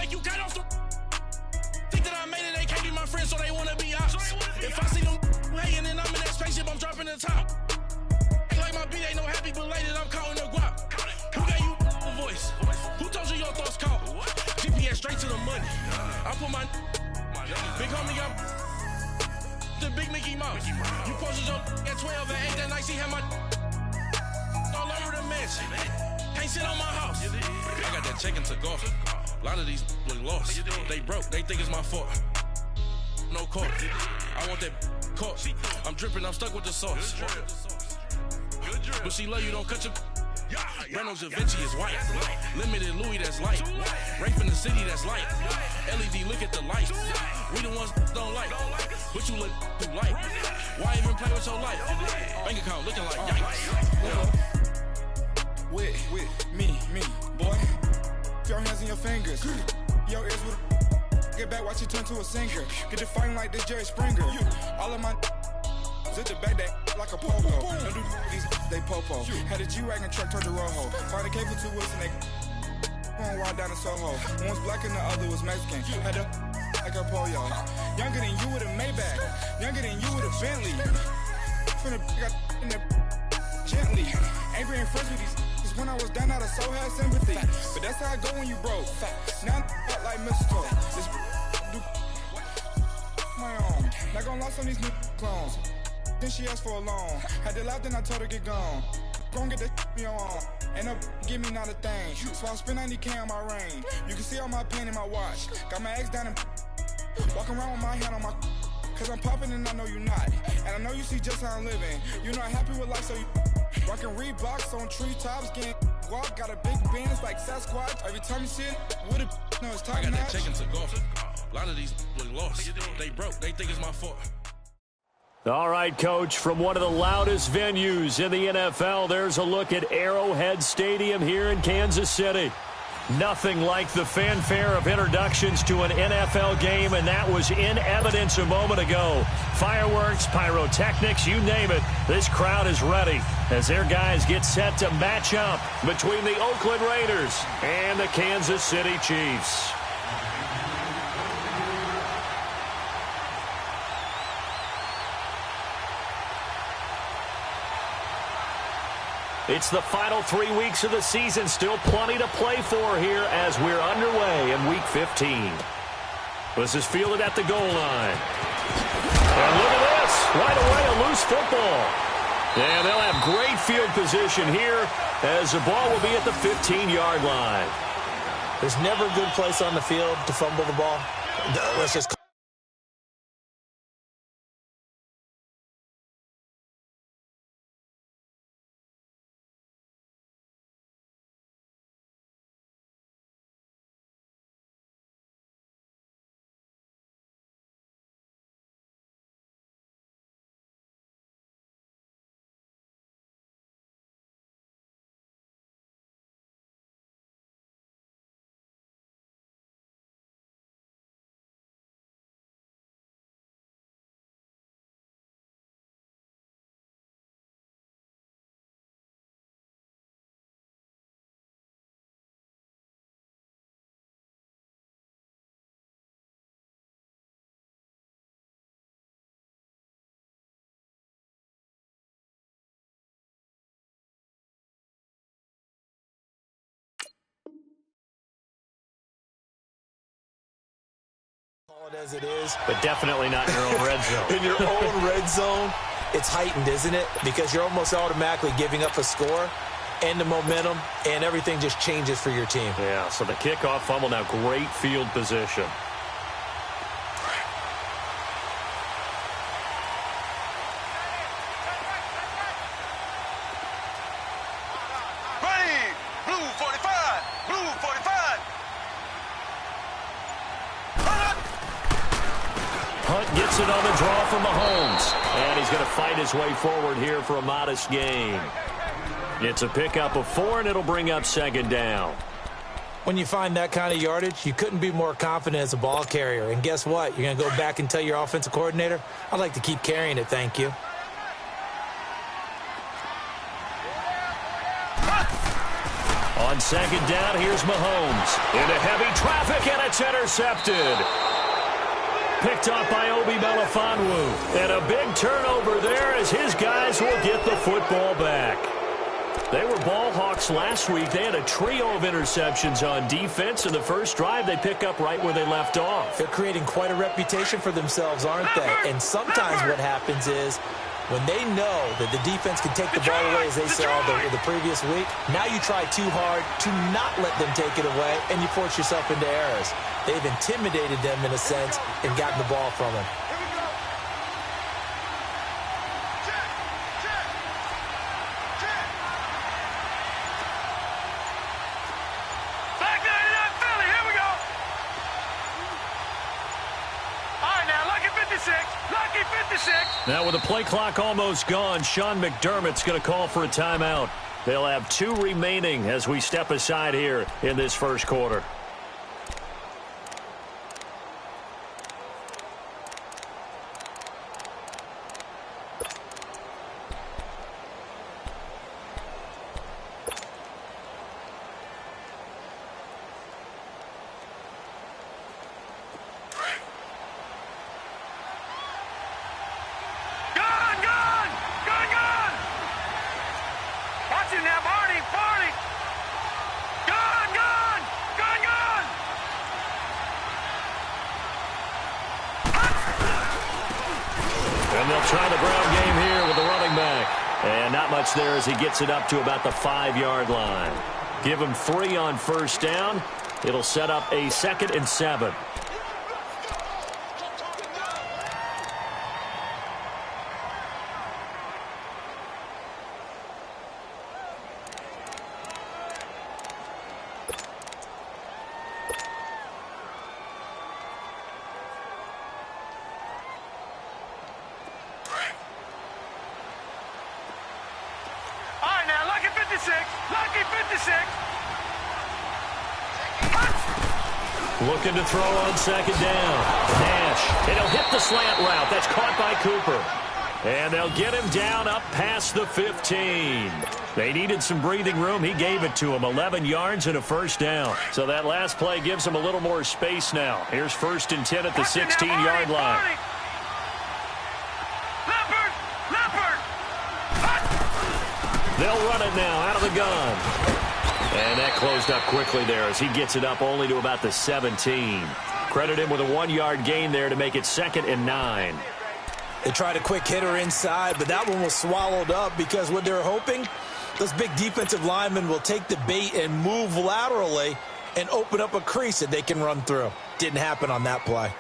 make you cut off the. Think that I made it, they can't be my friends, so they wanna be ops. If I see them hating and I'm in that spaceship, I'm dropping the top. Ain't like my beat ain't no happy belated, I'm calling the guap. Who gave you a voice? Who told you your thoughts count? GPS straight to the money. I put my big homie up the big Mickey Mouse. You posted your at 12 and 8 that night, she had my all over the mansion. Can't sit on my house. I got that check and took off. A lot of these look lost. They broke, they think it's my fault. No court. I want that court. I'm dripping, I'm stuck with the sauce. But she love you, don't cut your. Reynolds Da Vinci is white. Limited Louis, that's light. Rape in the city, that's light. LED, look at the light. We the ones don't like. But you look too light. Why even play with your life? Bank account looking like yikes. With me, boy. Your hands and your fingers. Your ears with a. Get back, watch you turn to a singer. Get to fighting like this Jerry Springer. All of my. Zip the back that like a popo. Don't do these they popo. Had a G-Wagon truck turned to Rojo. Find a cable 2 wheels and they going wild down in Soho. One was black and the other was Mexican. Had a like a pollo. Younger than you with a Maybach. Younger than you with a Bentley. From the got in the gently. Ain't being friends with these. Cause when I was down, I so had sympathy. But that's how I go when you broke. Now I'm like mistletoe. This do my own. Not gonna lost on these new clones. Then she asked for a loan. Had to laugh, then I told her get gone. Gon' get that me on. Ain't no give me not a thing. So I spend 90K on my range. You can see all my pain in my watch. Got my ex down and walking around with my hand on my. Cause I'm popping and I know you not. And I know you see just how I'm living. You're not happy with life, so you rockin' Reeboks on treetops, getting walk. Got a big Benz like Sasquatch. Every time you see it, with a no, it's top notch. I got that check and took off. A lot of these look lost. They broke. They think it's my fault. All right, Coach, from one of the loudest venues in the NFL, there's a look at Arrowhead Stadium here in Kansas City. Nothing like the fanfare of introductions to an NFL game, and that was in evidence a moment ago. Fireworks, pyrotechnics, you name it, this crowd is ready as their guys get set to match up between the Oakland Raiders and the Kansas City Chiefs. It's the final 3 weeks of the season. Still plenty to play for here as we're underway in Week 15. This is fielded at the goal line. And look at this. Right away, a loose football. And they'll have great field position here as the ball will be at the 15-yard line. There's never a good place on the field to fumble the ball. Let's just... as it is, but definitely not in your own red zone. In your own red zone, it's heightened, isn't it? Because you're almost automatically giving up a score and the momentum, and everything just changes for your team. Yeah, so the kickoff fumble, now great field position. Gets it on the draw from Mahomes. And he's going to fight his way forward here for a modest gain. It's a pickup of 4, and it'll bring up second down. When you find that kind of yardage, you couldn't be more confident as a ball carrier. And guess what? You're going to go back and tell your offensive coordinator, I'd like to keep carrying it, thank you. On second down, here's Mahomes. Into heavy traffic and a It's intercepted. Picked up by Obi Melifonwu. And a big turnover there as his guys will get the football back. They were ball hawks last week. They had a trio of interceptions on defense. In the first drive, they pick up right where they left off. They're creating quite a reputation for themselves, aren't they? And sometimes what happens is when they know that the defense can take the ball away, as they saw the previous week, now you try too hard to not let them take it away, and you force yourself into errors. They've intimidated them in a sense and gotten the ball from them. Now with the play clock almost gone, Sean McDermott's going to call for a timeout. They'll have 2 remaining as we step aside here in this first quarter. And they'll try the ground game here with the running back. And not much there as he gets it up to about the 5-yard line. Give him 3 on first down. It'll set up a 2nd and 7. Looking to throw on 2nd down. Nash. And he'll hit the slant route. That's caught by Cooper. And they'll get him down up past the 15. They needed some breathing room. He gave it to him. 11 yards and a first down. So that last play gives him a little more space now. Here's 1st and 10 at the 16-yard line. They'll run it now out of the gun. And that closed up quickly there as he gets it up only to about the 17. Credit him with a 1-yard gain there to make it 2nd and 9. They tried a quick hitter inside, but that one was swallowed up because what they're hoping, those big defensive linemen will take the bait and move laterally and open up a crease that they can run through. Didn't happen on that play.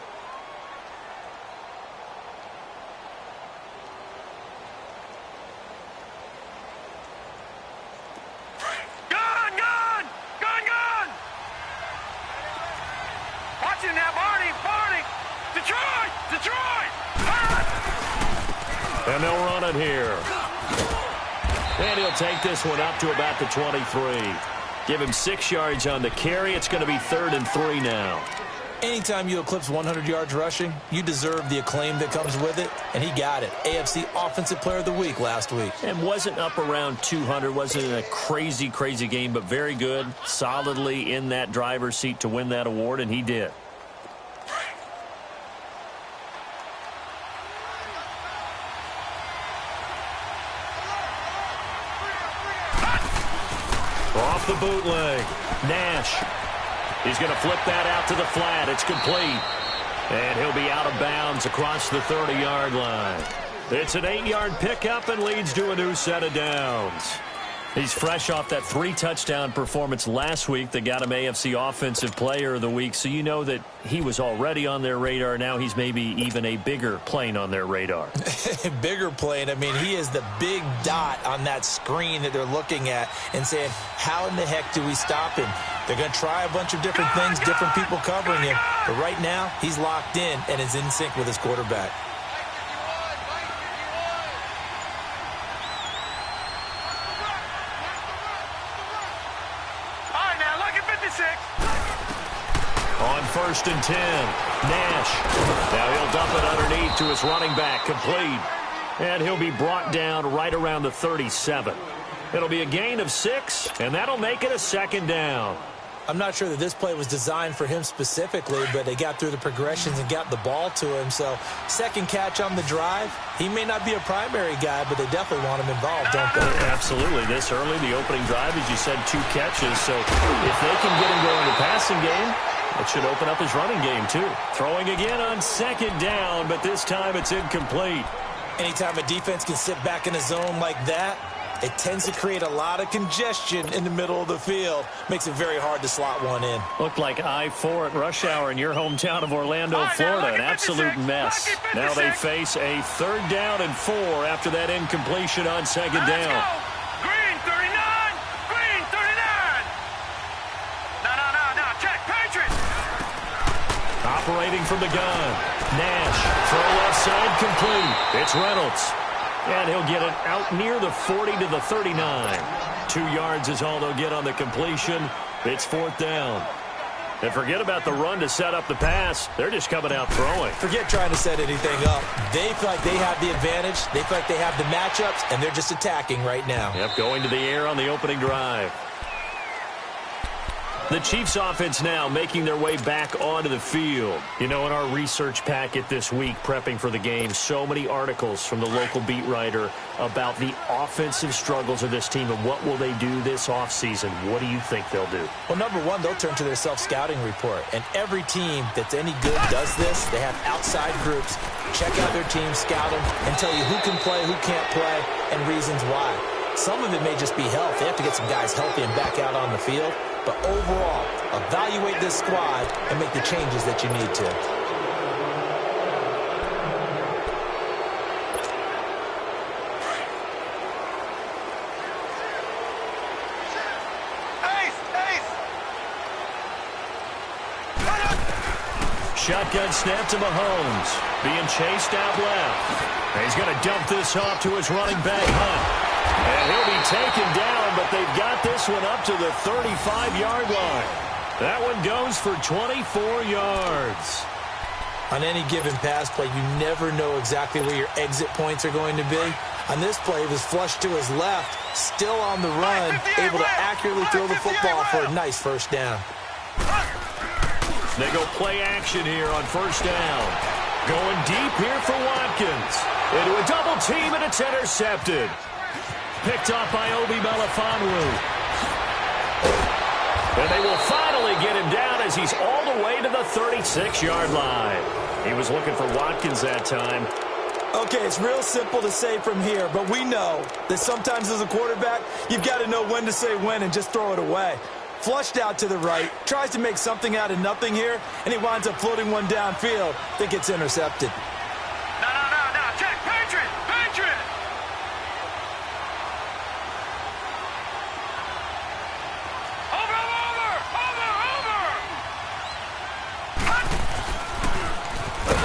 And they'll run it here. And he'll take this one up to about the 23. Give him 6 yards on the carry. It's going to be 3rd and 3 now. Anytime you eclipse 100 yards rushing, you deserve the acclaim that comes with it, and he got it. AFC Offensive Player of the Week last week. And wasn't up around 200, wasn't a crazy, crazy game, but very good, solidly in that driver's seat to win that award, and he did. Off the bootleg. Nash. He's going to flip that out to the flat. It's complete. And he'll be out of bounds across the 30-yard line. It's an 8-yard pickup and leads to a new set of downs. He's fresh off that 3-touchdown performance last week that got him AFC Offensive Player of the Week, so you know that he was already on their radar. Now he's maybe even a bigger plane on their radar. Bigger plane. I mean, he is the big dot on that screen that they're looking at and saying, how in the heck do we stop him? They're going to try a bunch of different things, different people covering him. But right now, he's locked in and is in sync with his quarterback. On 1st and 10, Nash. Now he'll dump it underneath to his running back, complete. And he'll be brought down right around the 37. It'll be a gain of 6, and that'll make it a 2nd down. I'm not sure that this play was designed for him specifically, but they got through the progressions and got the ball to him. So second catch on the drive. He may not be a primary guy, but they definitely want him involved, don't they? Absolutely. This early, the opening drive, as you said, 2 catches. So if they can get him going in the passing game, it should open up his running game, too. Throwing again on second down, but this time it's incomplete. Anytime a defense can sit back in a zone like that, it tends to create a lot of congestion in the middle of the field. Makes it very hard to slot one in. Looked like I-4 at rush hour in your hometown of Orlando, Florida. An absolute mess. Now they face a 3rd down and 4 after that incompletion on second down. Green 39! Green 39! No, check, Patriots! Operating from the gun. Nash, throw left side, complete. It's Reynolds. And he'll get it out near the 40 to the 39. 2 yards is all they'll get on the completion. It's 4th down. And forget about the run to set up the pass. They're just coming out throwing. Forget trying to set anything up. They feel like they have the advantage. They feel like they have the matchups, and they're just attacking right now. Yep, going to the air on the opening drive. The Chiefs offense now making their way back onto the field. You know, in our research packet this week, prepping for the game, so many articles from the local beat writer about the offensive struggles of this team and what will they do this offseason. What do you think they'll do? Well, number one, they'll turn to their self-scouting report. And every team that's any good does this. They have outside groups. Check out their team, scout them, and tell you who can play, who can't play, and reasons why. Some of it may just be health. They have to get some guys healthy and back out on the field. But overall, evaluate this squad and make the changes that you need to. Shotgun snap to Mahomes. Being chased out left. He's going to dump this off to his running back, Hunt. And he'll be taken down, but they've got this one up to the 35-yard line. That one goes for 24 yards. On any given pass play, you never know exactly where your exit points are going to be. On this play, it was flushed to his left, still on the run, able to accurately throw the football for a nice first down. They go play action here on first down. Going deep here for Watkins. Into a double team, and it's intercepted. Picked off by Obi Melifonwu. And they will finally get him down as he's all the way to the 36-yard line. He was looking for Watkins that time. Okay, it's real simple to say from here, but we know that sometimes as a quarterback, you've got to know when to say when and just throw it away. Flushed out to the right, tries to make something out of nothing here, and he winds up floating one downfield that gets intercepted. No, check, Patriot!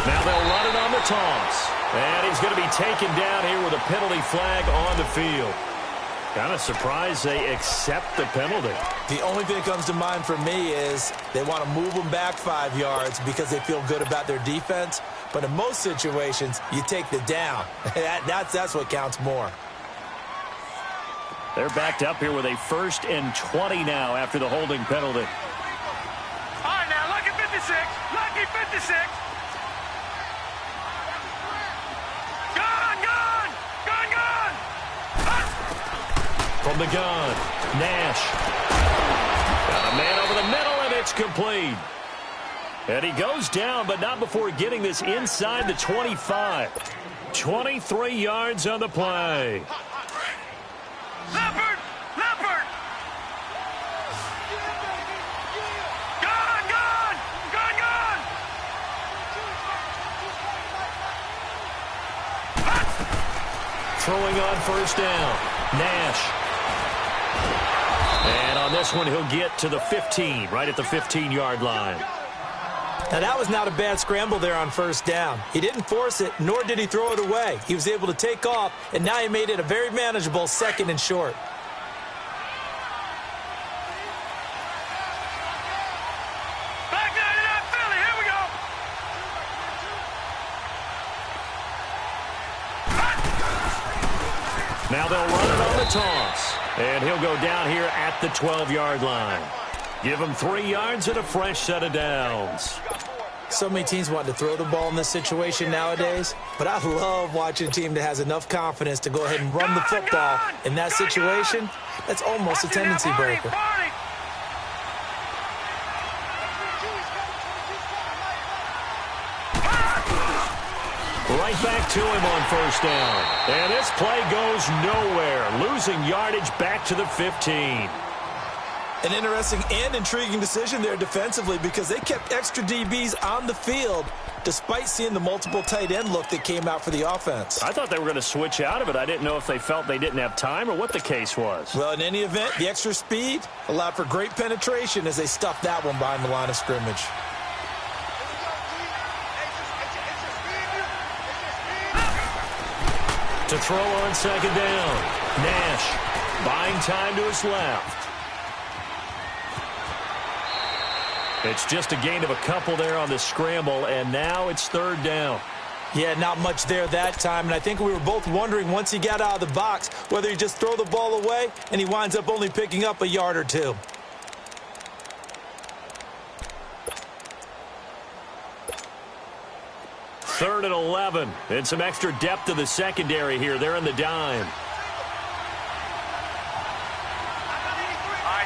Now they'll run it on the toss. And he's going to be taken down here with a penalty flag on the field. Kind of surprised they accept the penalty. The only thing that comes to mind for me is they want to move them back 5 yards because they feel good about their defense. But in most situations, you take the down. That's what counts more. They're backed up here with a 1st and 20 now after the holding penalty. All right, now, lucky 56. Lucky 56. From the gun, Nash. Got a man over the middle, and it's complete. And he goes down, but not before getting this inside the 25. 23 yards on the play. Leopard! Throwing on first down, Nash. And on this one, he'll get to the 15, right at the 15-yard line. Now, that was not a bad scramble there on first down. He didn't force it, nor did he throw it away. He was able to take off, and now he made it a very manageable 2nd and short. Back 99 Philly, here we go. Now they'll run it on the toss. And he'll go down here at the 12-yard line. Give him 3 yards and a fresh set of downs. So many teams want to throw the ball in this situation nowadays, but I love watching a team that has enough confidence to go ahead and run the football. In that situation, that's almost a tendency breaker. Right back to him on first down. And this play goes nowhere, losing yardage back to the 15. An interesting and intriguing decision there defensively because they kept extra DBs on the field despite seeing the multiple tight end look that came out for the offense. I thought they were going to switch out of it. I didn't know if they felt they didn't have time or what the case was. Well, in any event, the extra speed allowed for great penetration as they stuffed that one behind the line of scrimmage. To throw on second down. Nash buying time to his left. It's just a gain of a couple there on the scramble, and now it's third down. Yeah, not much there that time, and I think we were both wondering once he got out of the box whether he just throw the ball away, and he winds up only picking up a yard or two. Third and 11, and some extra depth to the secondary here. They're in the dime.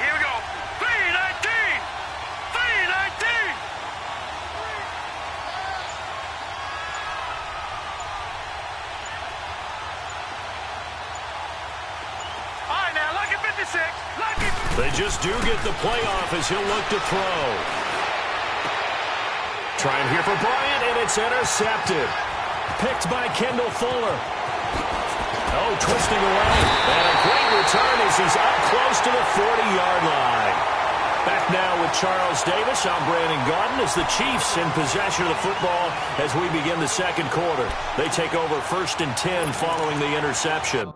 Here we go. 319. 319. All right, now, lucky 56. Lucky. They just do get the playoff as he'll look to throw. Trying here for Bryant, and it's intercepted. Picked by Kendall Fuller. Oh, twisting away. And a great return as he's up close to the 40-yard line. Back now with Charles Davis. I'm Brandon Gaudin as the Chiefs in possession of the football as we begin the second quarter. They take over 1st and 10 following the interception.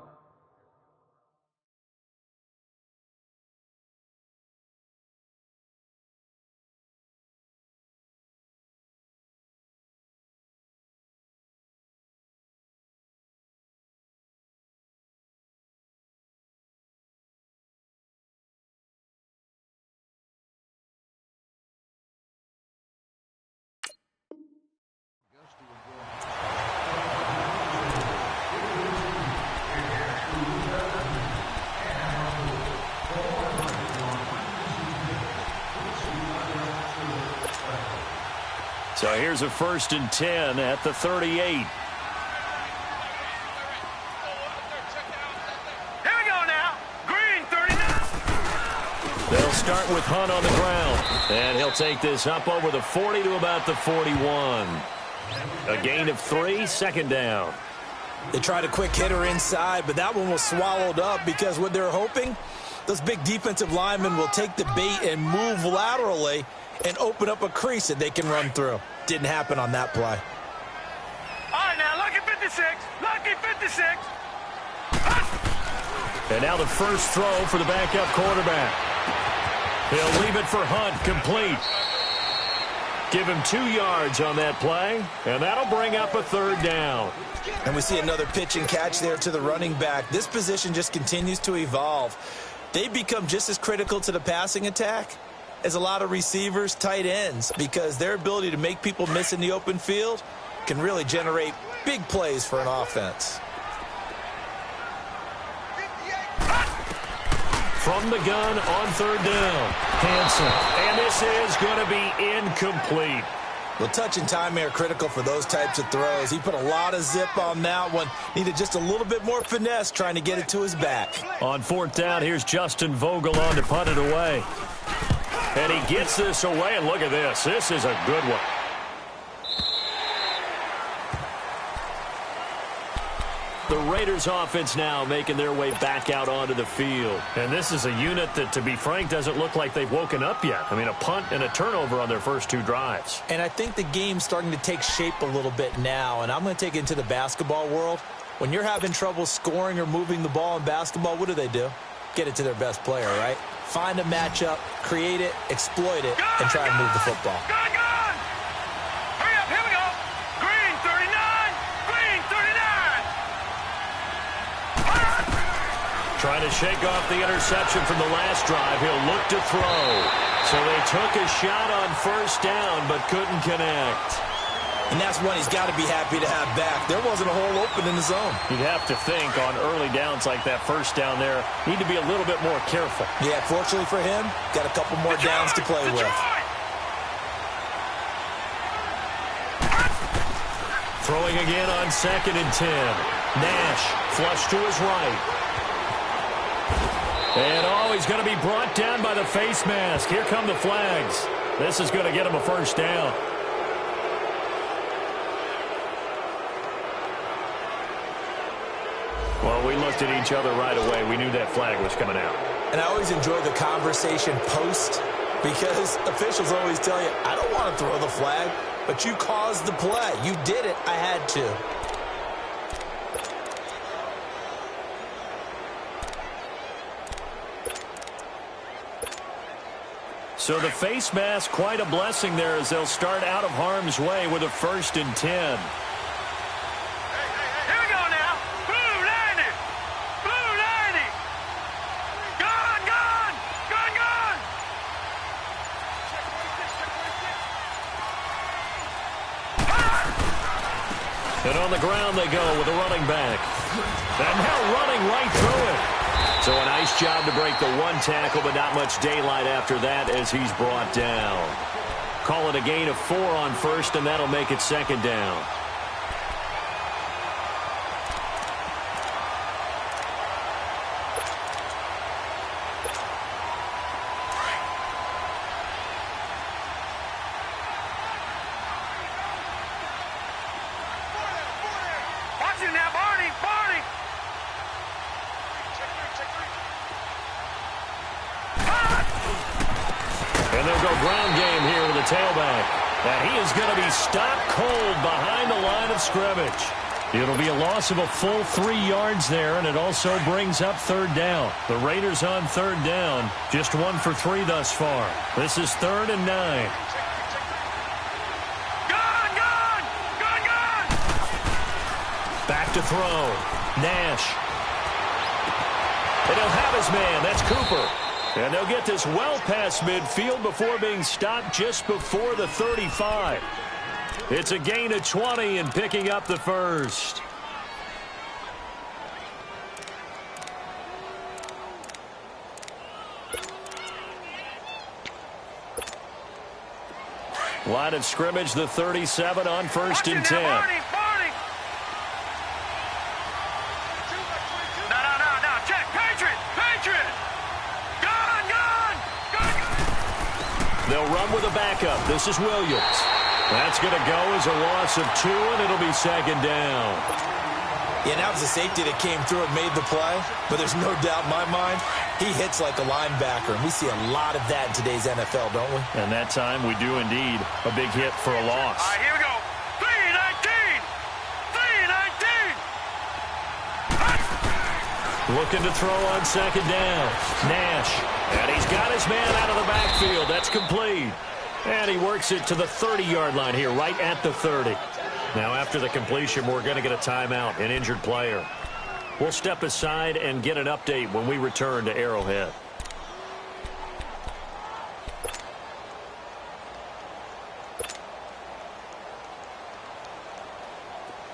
So here's a 1st and 10 at the 38. Here we go now. Green 39. They'll start with Hunt on the ground. And he'll take this up over the 40 to about the 41. A gain of 3, second down. They tried a quick hitter inside, but that one was swallowed up because what they're hoping, those big defensive linemen will take the bait and move laterally and open up a crease that they can run through. Didn't happen on that play. All right, now, lucky 56. Lucky 56. And now the first throw for the backup quarterback. He'll leave it for Hunt, complete. Give him 2 yards on that play, and that'll bring up a third down. And we see another pitch and catch there to the running back. This position just continues to evolve. They become just as critical to the passing attack as a lot of receivers, tight ends, because their ability to make people miss in the open field can really generate big plays for an offense. From the gun on third down, Hansen. And this is going to be incomplete. Well, touch and time are critical for those types of throws. He put a lot of zip on that one. Needed just a little bit more finesse trying to get it to his back. On 4th down, here's Justin Vogel on to punt it away. And he gets this away, and look at this. This is a good one. The Raiders offense now making their way back out onto the field. And this is a unit that, to be frank, doesn't look like they've woken up yet. I mean, a punt and a turnover on their first 2 drives. And I think the game's starting to take shape a little bit now, and I'm going to take it into the basketball world. When you're having trouble scoring or moving the ball in basketball, what do? Get it to their best player, right? Find a matchup, create it, exploit it, and try and move the football. Hurry up, here we go. Green 39. Green 39. Trying to shake off the interception from the last drive. He'll look to throw. So they took a shot on first down, but couldn't connect. And that's one he's got to be happy to have back. There wasn't a hole open in the zone. You'd have to think on early downs like that first down there, need to be a little bit more careful. Yeah, fortunately for him, got a couple more downs to play with. Throwing again on 2nd and 10. Nash flush to his right. And he's going to be brought down by the face mask. Here come the flags. This is going to get him a first down. Well, we looked at each other right away. We knew that flag was coming out. And I always enjoy the conversation post because officials always tell you, I don't want to throw the flag, but you caused the play. You did it. I had to. So the face mask, quite a blessing there as they'll start out of harm's way with a 1st and 10. And on the ground they go with a running back. And now running right through it. So a nice job to break the one tackle, but not much daylight after that as he's brought down. Call it a gain of 4 on first, and that'll make it 2nd down. And they'll go ground game here with the tailback. And he is going to be stopped cold behind the line of scrimmage. It'll be a loss of a full 3 yards there, and it also brings up 3rd down. The Raiders on 3rd down, just 1 for 3 thus far. This is 3rd and 9. Back to throw. Nash. And he'll have his man. That's Cooper. And they'll get this well past midfield before being stopped just before the 35. It's a gain of 20 and picking up the first. Line of scrimmage, the 37 on 1st and 10. They'll run with a backup. This is Williams. That's going to go as a loss of 2, and it'll be 2nd down. Yeah, that was a safety that came through and made the play, but there's no doubt in my mind he hits like a linebacker, and we see a lot of that in today's NFL, don't we? And that time we do indeed. A big hit for a loss. All right, here we go. 3-19. Looking to throw on 2nd down. Nash. And he's got his man out of the backfield. That's complete. And he works it to the 30-yard line here, right at the 30. Now, after the completion, we're going to get a timeout, an injured player. We'll step aside and get an update when we return to Arrowhead.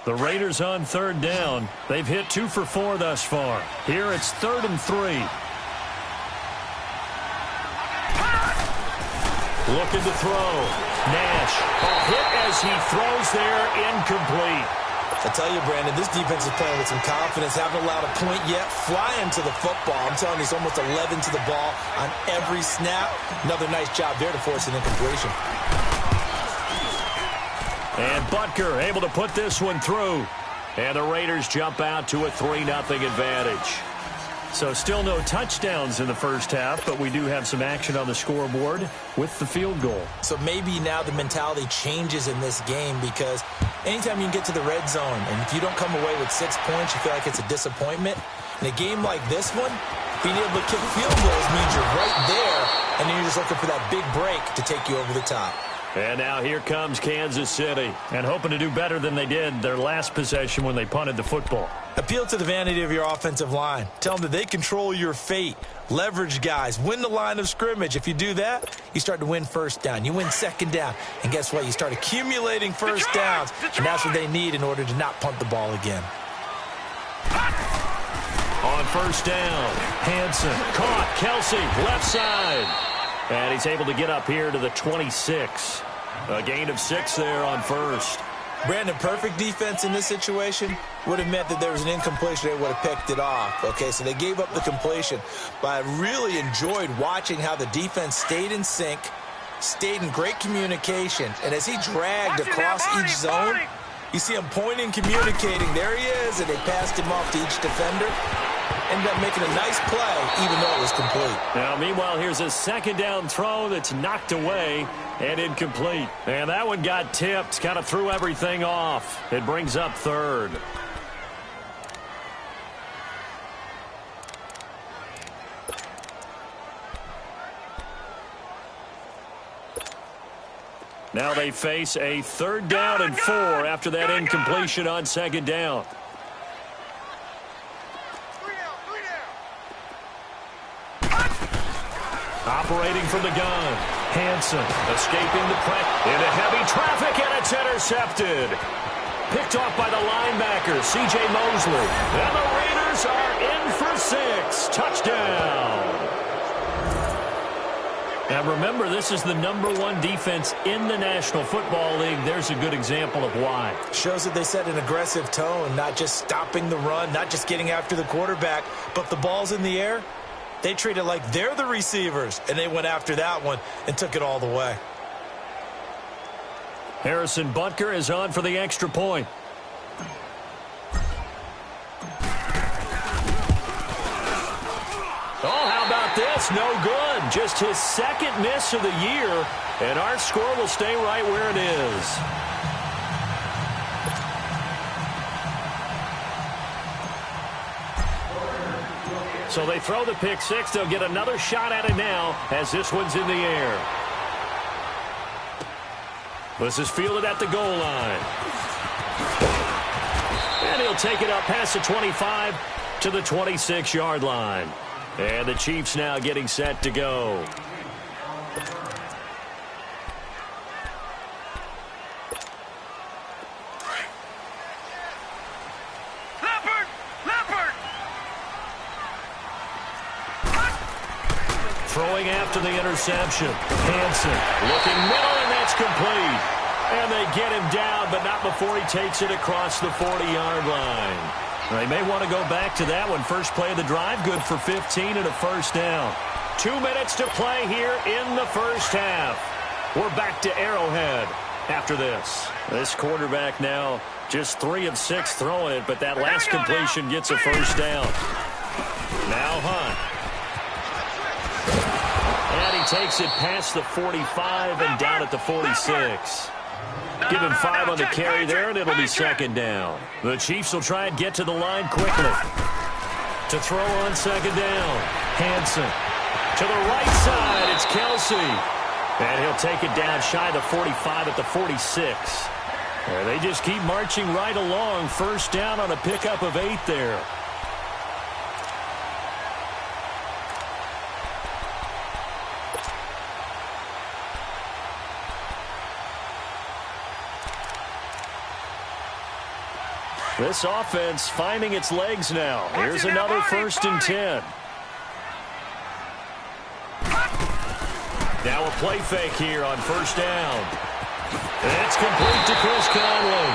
The Raiders on 3rd down. They've hit 2 for 4 thus far. Here it's 3rd and 3. Looking to throw. Nash. A hit as he throws there, incomplete. I tell you, Brandon, this defense is playing with some confidence. Haven't allowed a point yet. Flying to the football. I'm telling you, it's almost 11 to the ball on every snap. Another nice job there to force an incompletion. And Butker able to put this one through. And the Raiders jump out to a 3-0 advantage. So still no touchdowns in the first half, but we do have some action on the scoreboard with the field goal. So maybe now the mentality changes in this game because anytime you can get to the red zone, and if you don't come away with 6 points, you feel like it's a disappointment. In a game like this one, being able to kick field goals means you're right there, and then you're just looking for that big break to take you over the top. And now here comes Kansas City. And hoping to do better than they did their last possession when they punted the football. Appeal to the vanity of your offensive line. Tell them that they control your fate. Leverage guys. Win the line of scrimmage. If you do that, you start to win first down. You win second down. And guess what? You start accumulating first downs. And that's what they need in order to not punt the ball again. On first down, Hansen caught. Kelsey, left side. And he's able to get up here to the 26. A gain of 6 there on first. Brandon, perfect defense in this situation would have meant that there was an incompletion. They would have picked it off. Okay, so they gave up the completion. But I really enjoyed watching how the defense stayed in sync, stayed in great communication. And as he dragged across each zone, you see him pointing, communicating. There he is, and they passed him off to each defender. Ended up making a nice play, even though it was complete. Now, meanwhile, here's a second down throw that's knocked away and incomplete. And that one got tipped, kind of threw everything off. It brings up third. Now they face a 3rd down and 4 after that incompletion on second down. Operating from the gun. Hansen escaping the pressure into heavy traffic, and it's intercepted. Picked off by the linebacker, C.J. Mosley. And the Raiders are in for 6. Touchdown. Now remember, this is the #1 defense in the National Football League. There's a good example of why. Shows that they set an aggressive tone, not just stopping the run, not just getting after the quarterback, but the ball's in the air. They treat it like they're the receivers, and they went after that one and took it all the way. Harrison Butker is on for the extra point. Oh, how about this? No good. Just his 2nd miss of the year, and our score will stay right where it is. So they throw the pick 6. They'll get another shot at it now as this one's in the air. This is fielded at the goal line. And he'll take it up past the 25 to the 26-yard line. And the Chiefs now getting set to go. Throwing after the interception. Hansen looking middle, and that's complete. And they get him down, but not before he takes it across the 40-yard line. They may want to go back to that one. First play of the drive, good for 15 and a first down. 2 minutes to play here in the first half. We're back to Arrowhead after this. This quarterback now just 3 of 6 throwing it, but that last completion gets a first down. Now Hunt. And he takes it past the 45 and down at the 46. Give him 5 on the carry there, and it'll be second down. The Chiefs will try and get to the line quickly. To throw on second down. Hansen. To the right side, it's Kelsey. And he'll take it down shy of the 45 at the 46. And they just keep marching right along. First down on a pickup of 8 there. This offense finding its legs now. Here's another 1st and 10. Now a play fake here on first down. And it's complete to Chris Conley.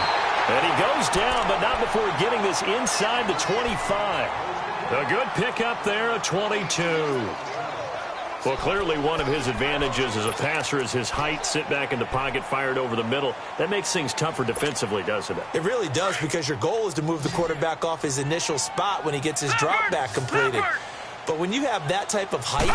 And he goes down, but not before getting this inside the 25. A good pickup there, a 22. Well, clearly one of his advantages as a passer is his height. Sit back in the pocket, fired over the middle. That makes things tougher defensively, doesn't it? It really does, because your goal is to move the quarterback off his initial spot when he gets his drop back completed. But when you have that type of height,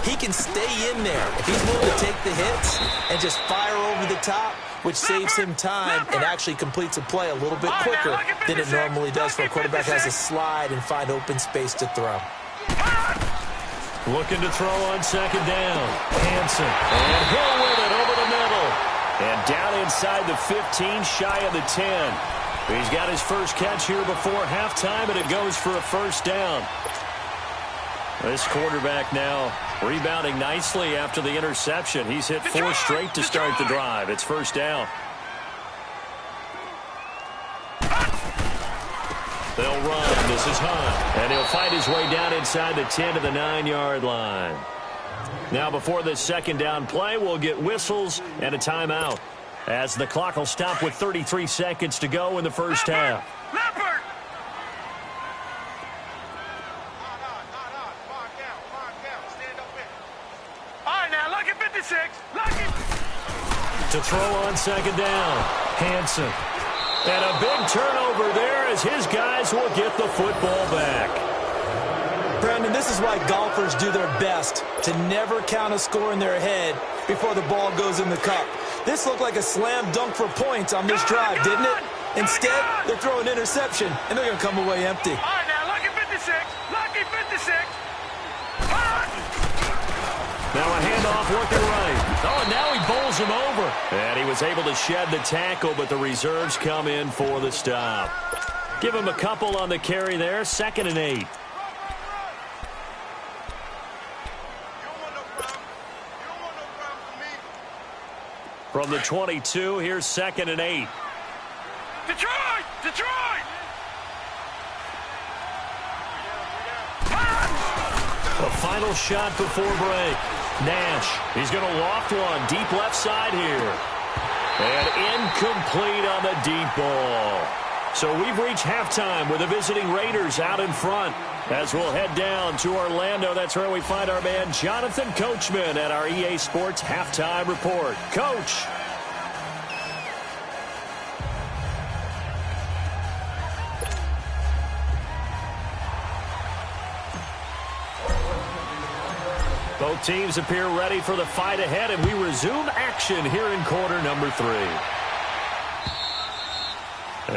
he can stay in there. If he's willing to take the hits and just fire over the top, which saves him time and actually completes a play a little bit quicker than it normally does for a quarterback who has to slide and find open space to throw. Looking to throw on second down. Hansen. And Hill with it over the middle. And down inside the 15, shy of the 10. He's got his first catch here before halftime, and it goes for a first down. This quarterback now rebounding nicely after the interception. He's hit 4 straight to start the drive. It's first down. They'll run. This is Hunt. And he'll fight his way down inside the 10 to the 9-yard line. Now before this second down play, we'll get whistles and a timeout, as the clock will stop with 33 seconds to go in the first half. Leopard! All right, now, look at 56. Look at... To throw on second down, Hansen. And a big turnover there as his guys will get the football back. Brandon, this is why golfers do their best to never count a score in their head before the ball goes in the cup. This looked like a slam dunk for points on this drive, didn't it? Instead, they're throwing an interception, and they're going to come away empty. All right, now, look at 56. Lucky 56. Now a handoff looking right. Oh, and now he bowls him over. And he was able to shed the tackle, but the reserves come in for the stop. Give him a couple on the carry there. 2nd and 8. From the 22, here's 2nd and 8. Detroit! Detroit! A final shot before break. Nash, he's going to loft one deep left side here. And incomplete on the deep ball. So we've reached halftime with the visiting Raiders out in front. As we'll head down to Orlando, that's where we find our man Jonathan Coachman at our EA Sports Halftime Report. Coach. Both teams appear ready for the fight ahead, and we resume action here in quarter number 3.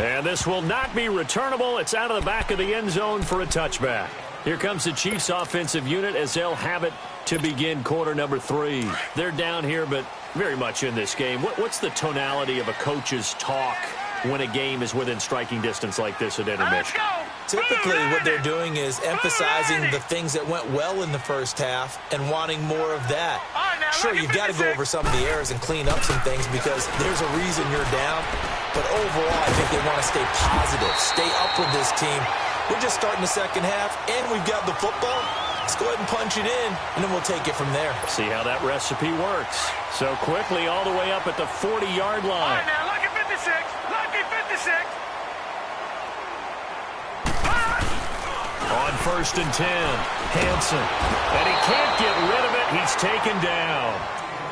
And this will not be returnable. It's out of the back of the end zone for a touchback. Here comes the Chiefs offensive unit as they'll have it to begin quarter number 3. They're down here, but very much in this game. What's the tonality of a coach's talk when a game is within striking distance like this at intermission? Typically, what they're doing is emphasizing the things that went well in the first half and wanting more of that. Sure, you've got to go over some of the errors and clean up some things because there's a reason you're down. But overall, I think they want to stay positive, stay up with this team. We're just starting the second half, and we've got the football. Let's go ahead and punch it in, and then we'll take it from there. See how that recipe works. So quickly all the way up at the 40-yard line. All right, now, look at 56. Lucky 56. On 1st and 10, Hansen. And he can't get rid of it. He's taken down.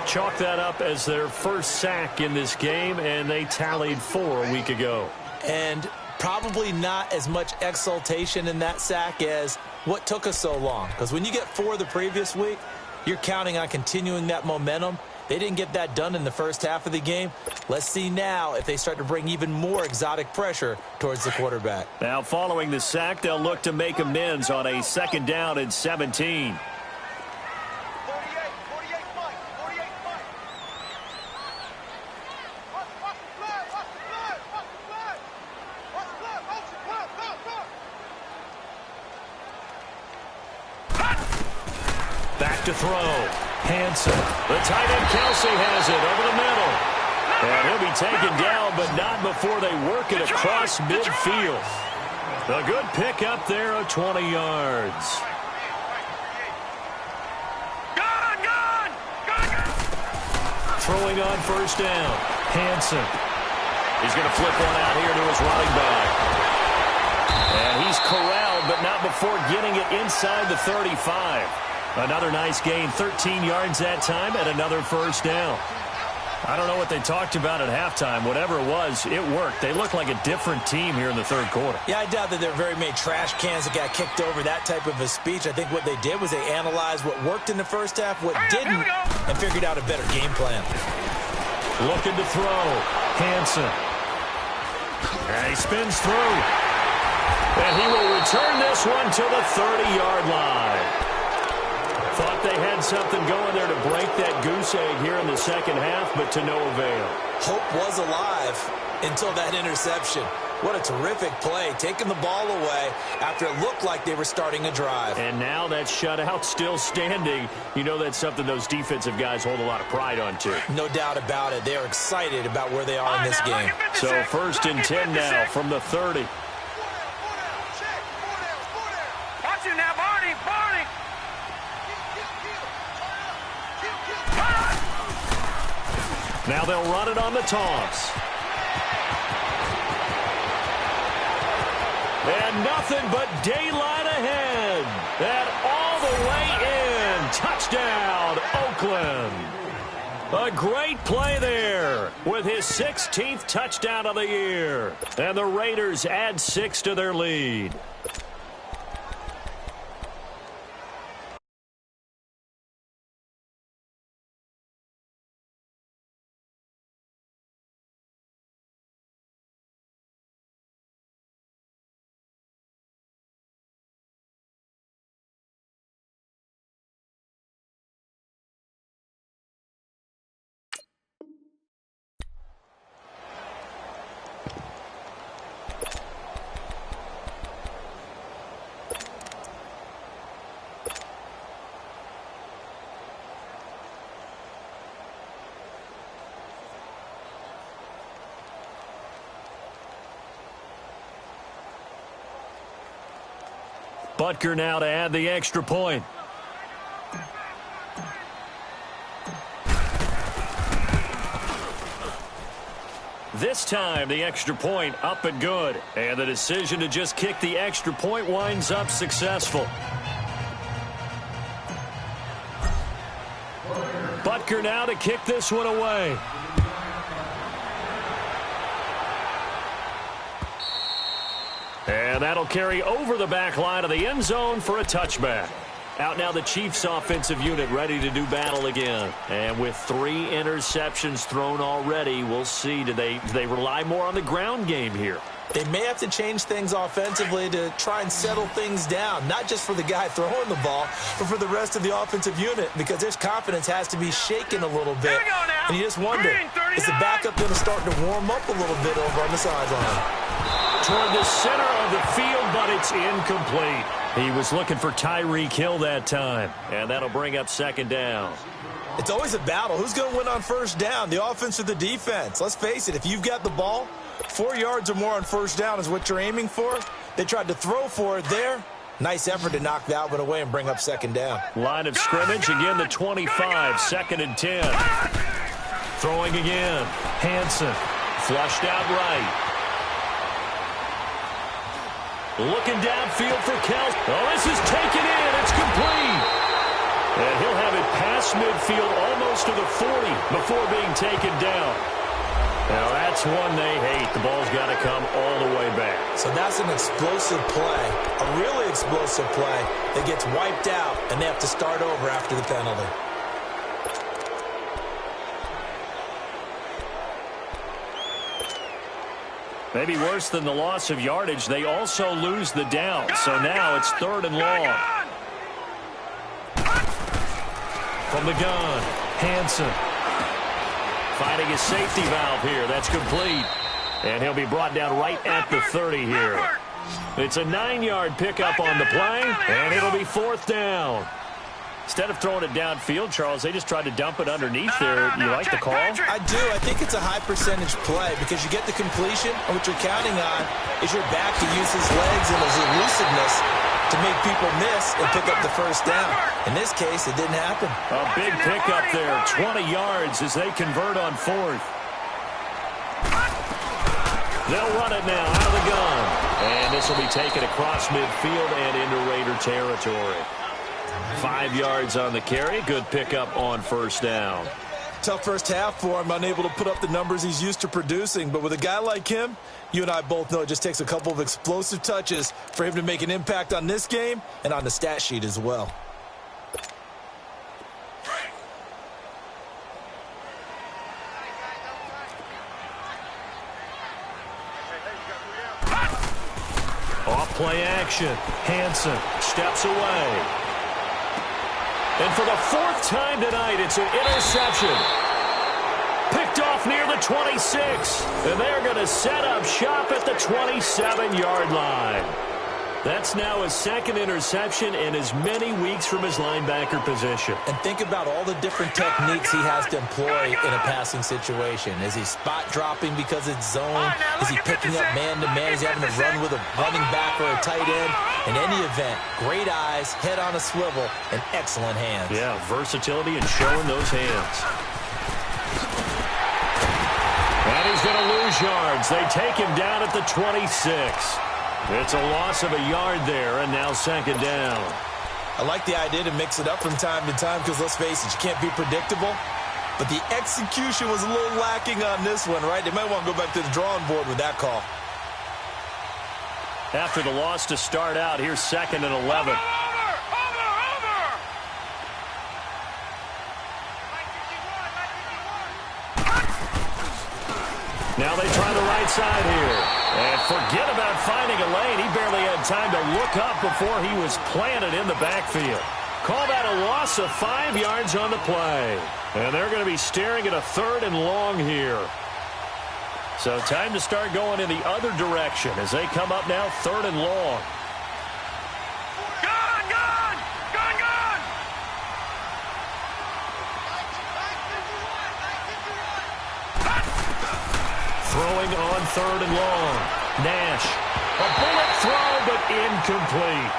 Chalk that up as their first sack in this game, and they tallied 4 a week ago. And probably not as much exultation in that sack as what took us so long. Because when you get 4 the previous week, you're counting on continuing that momentum. They didn't get that done in the first half of the game. Let's see now if they start to bring even more exotic pressure towards the quarterback. Now following the sack, they'll look to make amends on a 2nd down and 17. Back to throw. Hansen. The tight end Kelsey has it over the middle. And he'll be taken down, but not before they work it across midfield. A good pickup there of 20 yards. Throwing on 1st down. Hansen. He's going to flip one out here to his running back. And he's corralled, but not before getting it inside the 35. Another nice gain, 13 yards that time, and another 1st down. I don't know what they talked about at halftime. Whatever it was, it worked. They look like a different team here in the 3rd quarter. Yeah, I doubt that there are very many trash cans that got kicked over, that type of a speech. I think what they did was they analyzed what worked in the first half, what didn't, and figured out a better game plan. Looking to throw. Hansen. And he spins through. And he will return this one to the 30-yard line. Thought they had something going there to break that goose egg here in the second half, but to no avail. Hope was alive until that interception. What a terrific play, taking the ball away after it looked like they were starting a drive. And now that shutout still standing. You know that's something those defensive guys hold a lot of pride on, too. No doubt about it. They are excited about where they are in this game. So 1st and 10 now from the 30. Watch you now, Barney. Now they'll run it on the toss. And nothing but daylight ahead. And all the way in. Touchdown, Oakland. A great play there with his 16th touchdown of the year. And the Raiders add 6 to their lead. Butker now to add the extra point. This time, the extra point up and good. And the decision to just kick the extra point winds up successful. Butker now to kick this one away. And that'll carry over the back line of the end zone for a touchback. Out now the Chiefs offensive unit ready to do battle again. And with 3 interceptions thrown already, we'll see. Do they rely more on the ground game here? They may have to change things offensively to try and settle things down, not just for the guy throwing the ball, but for the rest of the offensive unit, because their confidence has to be shaken a little bit. And you just wonder, is the backup going to start to warm up a little bit over on the sideline? Toward the center of the field, but it's incomplete. He was looking for Tyreek Hill that time, and that'll bring up 2nd down. It's always a battle. Who's going to win on 1st down, the offense or the defense? Let's face it, if you've got the ball, 4 yards or more on 1st down is what you're aiming for. They tried to throw for it there. Nice effort to knock that one away and bring up 2nd down. Line of scrimmage, again the 25, 2nd and 10. Throwing again. Hansen, flushed out right. Looking downfield for Kels. Oh, this is taken in. It's complete. And he'll have it past midfield almost to the 40 before being taken down. Now, that's one they hate. The ball's got to come all the way back. So that's an explosive play, a really explosive play that gets wiped out, and they have to start over after the penalty. Maybe worse than the loss of yardage, they also lose the down. So now it's 3rd and long. From the gun, Hansen. Finding his safety valve here. That's complete. And he'll be brought down right at the 30 here. It's a 9-yard pickup on the play, and it'll be 4th down. Instead of throwing it downfield, Charles, they just tried to dump it underneath there. You like the call? I do. I think it's a high-percentage play because you get the completion, and what you're counting on is your back to use his legs and his elusiveness to make people miss and pick up the 1st down. In this case, it didn't happen. A big pickup there, 20 yards as they convert on 4th. They'll run it now out of the gun. And this will be taken across midfield and into Raider territory. 5 yards on the carry. Good pickup on 1st down. Tough first half for him, unable to put up the numbers he's used to producing. But with a guy like him, you and I both know it just takes a couple of explosive touches for him to make an impact on this game and on the stat sheet as well. Off play action. Hansen steps away. And for the fourth time tonight, it's an interception. Picked off near the 26. And they're going to set up shop at the 27-yard line. That's now his second interception in as many weeks from his linebacker position. And think about all the different techniques he has to employ in a passing situation. Is he spot dropping because it's zone? Is he picking up man-to-man? Is he having to run with a running back or a tight end? In any event, great eyes, head on a swivel, and excellent hands. Yeah, versatility and showing those hands. And he's going to lose yards. They take him down at the 26. It's a loss of a yard there, and now second down. I like the idea to mix it up from time to time because, let's face it, you can't be predictable. But the execution was a little lacking on this one, right? They might want to go back to the drawing board with that call. After the loss to start out, here's second and 11. Now they try the right side here. And forget about finding a lane. He barely had time to look up before he was planted in the backfield. Call that a loss of 5 yards on the play. And they're going to be staring at a third and long here. So time to start going in the other direction as they come up now third and long. Throwing on third and long. Nash. A bullet throw, but incomplete.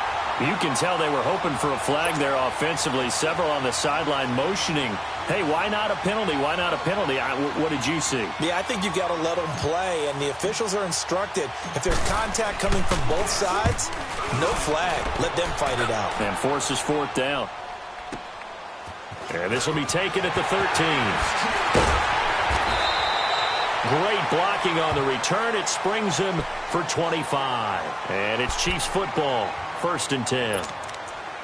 You can tell they were hoping for a flag there offensively. Several on the sideline motioning. Hey, why not a penalty? Why not a penalty? What did you see? Yeah, I think you've got to let them play, and the officials are instructed. If there's contact coming from both sides, no flag. Let them fight it out. And forces fourth down. And this will be taken at the 13. Great blocking on the return. It springs him for 25. And it's Chiefs football, 1st and 10.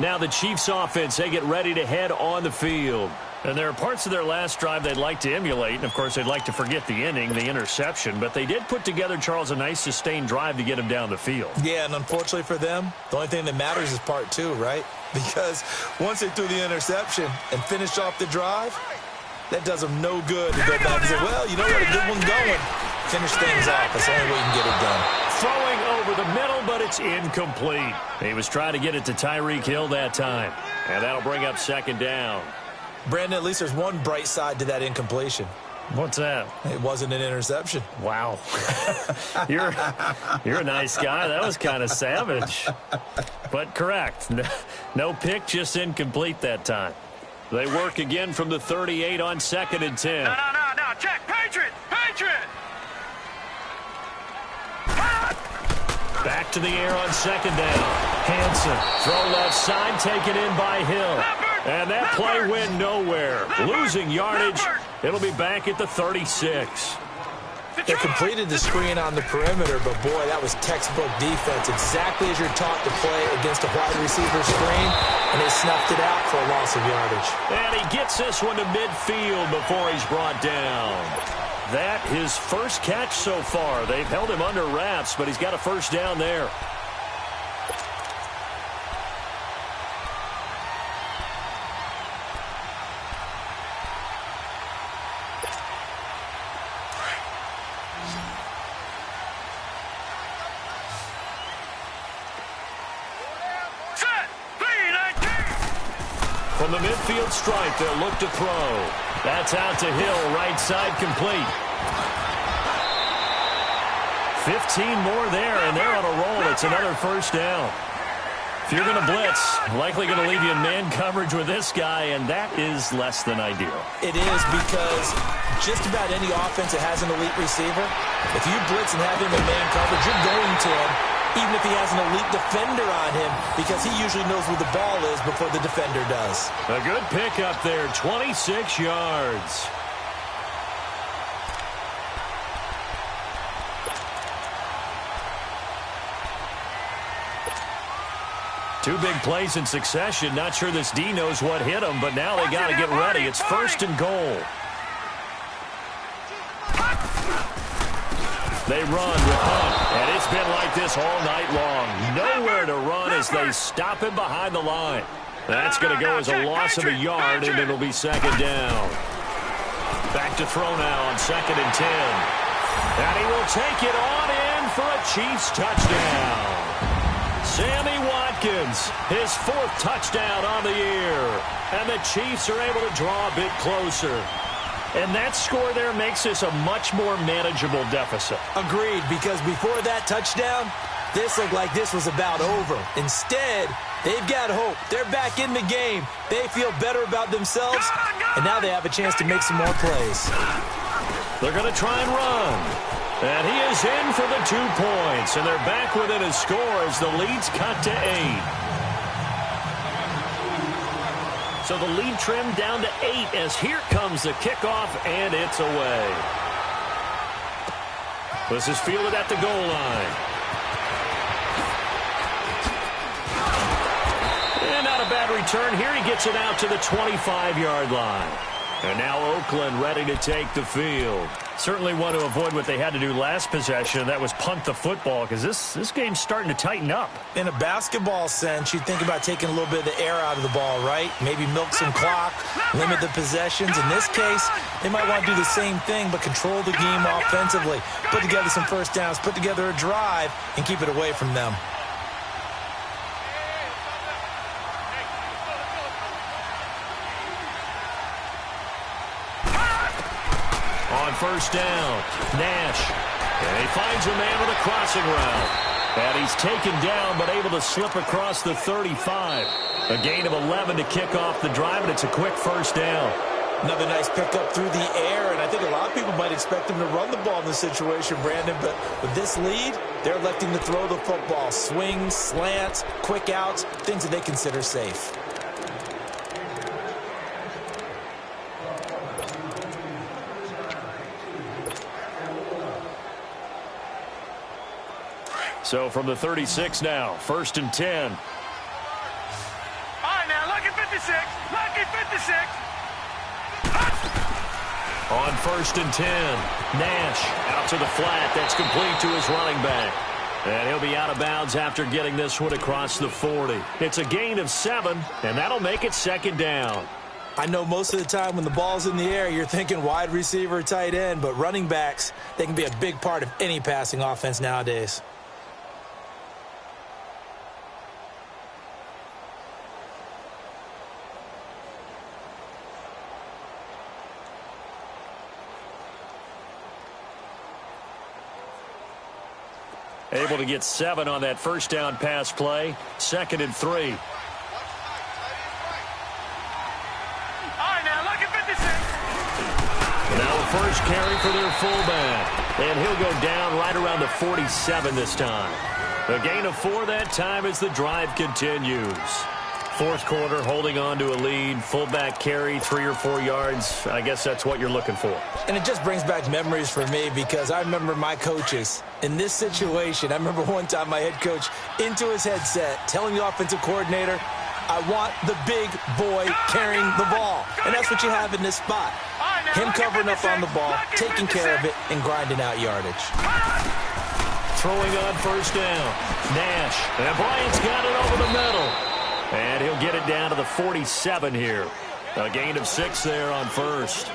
Now the Chiefs offense, they get ready to head on the field. And there are parts of their last drive they'd like to emulate. And, of course, they'd like to forget the inning, the interception. But they did put together, Charles, a nice sustained drive to get him down the field. Yeah, and unfortunately for them, the only thing that matters is part 2, right? Because once they threw the interception and finished off the drive, that does them no good to go back and say, well, you know what, a good one going. Finish things off. That's the only way you can get it done. Throwing over the middle, but it's incomplete. He was trying to get it to Tyreek Hill that time. And that'll bring up second down. Brandon, at least there's one bright side to that incompletion. What's that? It wasn't an interception. Wow. You're a nice guy. That was kind of savage. But correct. No pick, just incomplete that time. They work again from the 38 on 2nd and 10. No. Check. Patriot. Back to the air on second down. Hansen. Throw left side, taken in by Hill. And that play went nowhere. Losing yardage. It'll be back at the 36. They completed the screen on the perimeter, but, boy, that was textbook defense. Exactly as you're taught to play against a wide receiver screen, and they snuffed it out for a loss of yardage. And he gets this one to midfield before he's brought down. That his first catch so far. They've held him under wraps, but he's got a first down there. From the midfield stripe, they'll look to throw. That's out to Hill, right side complete. 15 more there, and they're on a roll. It's another first down. If you're going to blitz, likely going to leave you in man coverage with this guy, and that is less than ideal. It is, because just about any offense that has an elite receiver, if you blitz and have him in man coverage, you're going to him, even if he has an elite defender on him, because he usually knows where the ball is before the defender does. A good pickup there, 26 yards. Two big plays in succession. Not sure this D knows what hit him, but now they got to get ready. It's 1st and goal. They run with Hunt, and it's been like this all night long. Nowhere to run as they stop him behind the line. That's going to go as a loss of a yard, and it'll be second down. Back to throw now on 2nd and 10. And he will take it on in for a Chiefs touchdown. Sammy Watkins, his 4th touchdown on the year. And the Chiefs are able to draw a bit closer. And that score there makes this a much more manageable deficit. Agreed, because before that touchdown, this looked like this was about over. Instead, they've got hope. They're back in the game. They feel better about themselves, and now they have a chance to make some more plays. They're going to try and run. And he is in for the 2 points, and they're back within a score as the lead's cut to 8. So the lead trimmed down to 8 as here comes the kickoff, and it's away. This is fielded at the goal line. And not a bad return here. He gets it out to the 25-yard line. And now Oakland ready to take the field. Certainly want to avoid what they had to do last possession. That was punt the football, because this game's starting to tighten up. In a basketball sense, you think about taking a little bit of the air out of the ball, right? Maybe milk some clock, limit the possessions. In this case, they might want to do the same thing, but control the game offensively. Put together some first downs, put together a drive, and keep it away from them. On first down, Nash. And he finds a man with a crossing route. And he's taken down, but able to slip across the 35. A gain of 11 to kick off the drive, and it's a quick first down. Another nice pickup through the air, and I think a lot of people might expect him to run the ball in this situation, Brandon, but with this lead, they're electing to throw the football. Swings, slants, quick outs, things that they consider safe. So from the 36 now, 1st and 10. All right, now, lucky 56. Lucky 56. On 1st and 10, Nash out to the flat. That's complete to his running back. And he'll be out of bounds after getting this one across the 40. It's a gain of 7, and that'll make it second down. I know most of the time when the ball's in the air, you're thinking wide receiver, tight end, but running backs, they can be a big part of any passing offense nowadays. Able to get 7 on that first down pass play. 2nd and 3. All right, now, lucky 56. Now a first carry for their fullback. And he'll go down right around the 47 this time. A gain of 4 that time as the drive continues. 4th quarter, holding on to a lead. Fullback carry, 3 or 4 yards. I guess that's what you're looking for. And it just brings back memories for me because I remember my coaches in this situation. I remember one time my head coach into his headset telling the offensive coordinator, I want the big boy carrying the ball. And that's what you have in this spot. Him covering up on the ball, taking care of it, and grinding out yardage. Throwing on first down. Nash. And Bryant's got it over the middle. And he'll get it down to the 47 here. A gain of 6 there on first.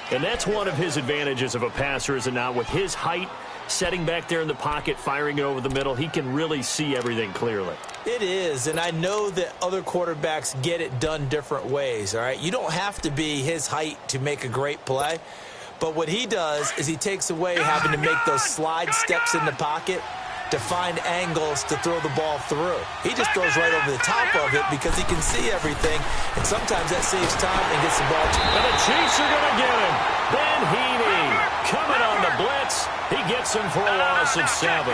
And that's one of his advantages of a passer, is it not? With his height, setting back there in the pocket, firing it over the middle, he can really see everything clearly. It is, and I know that other quarterbacks get it done different ways, all right? You don't have to be his height to make a great play. But what he does is he takes away having to make those slide steps in the pocket to find angles to throw the ball through. He just throws right over the top of it because he can see everything, and sometimes that saves time and gets the ball to him. And the Chiefs are going to get him. Ben Heaney coming on the blitz. He gets him for a loss of 7.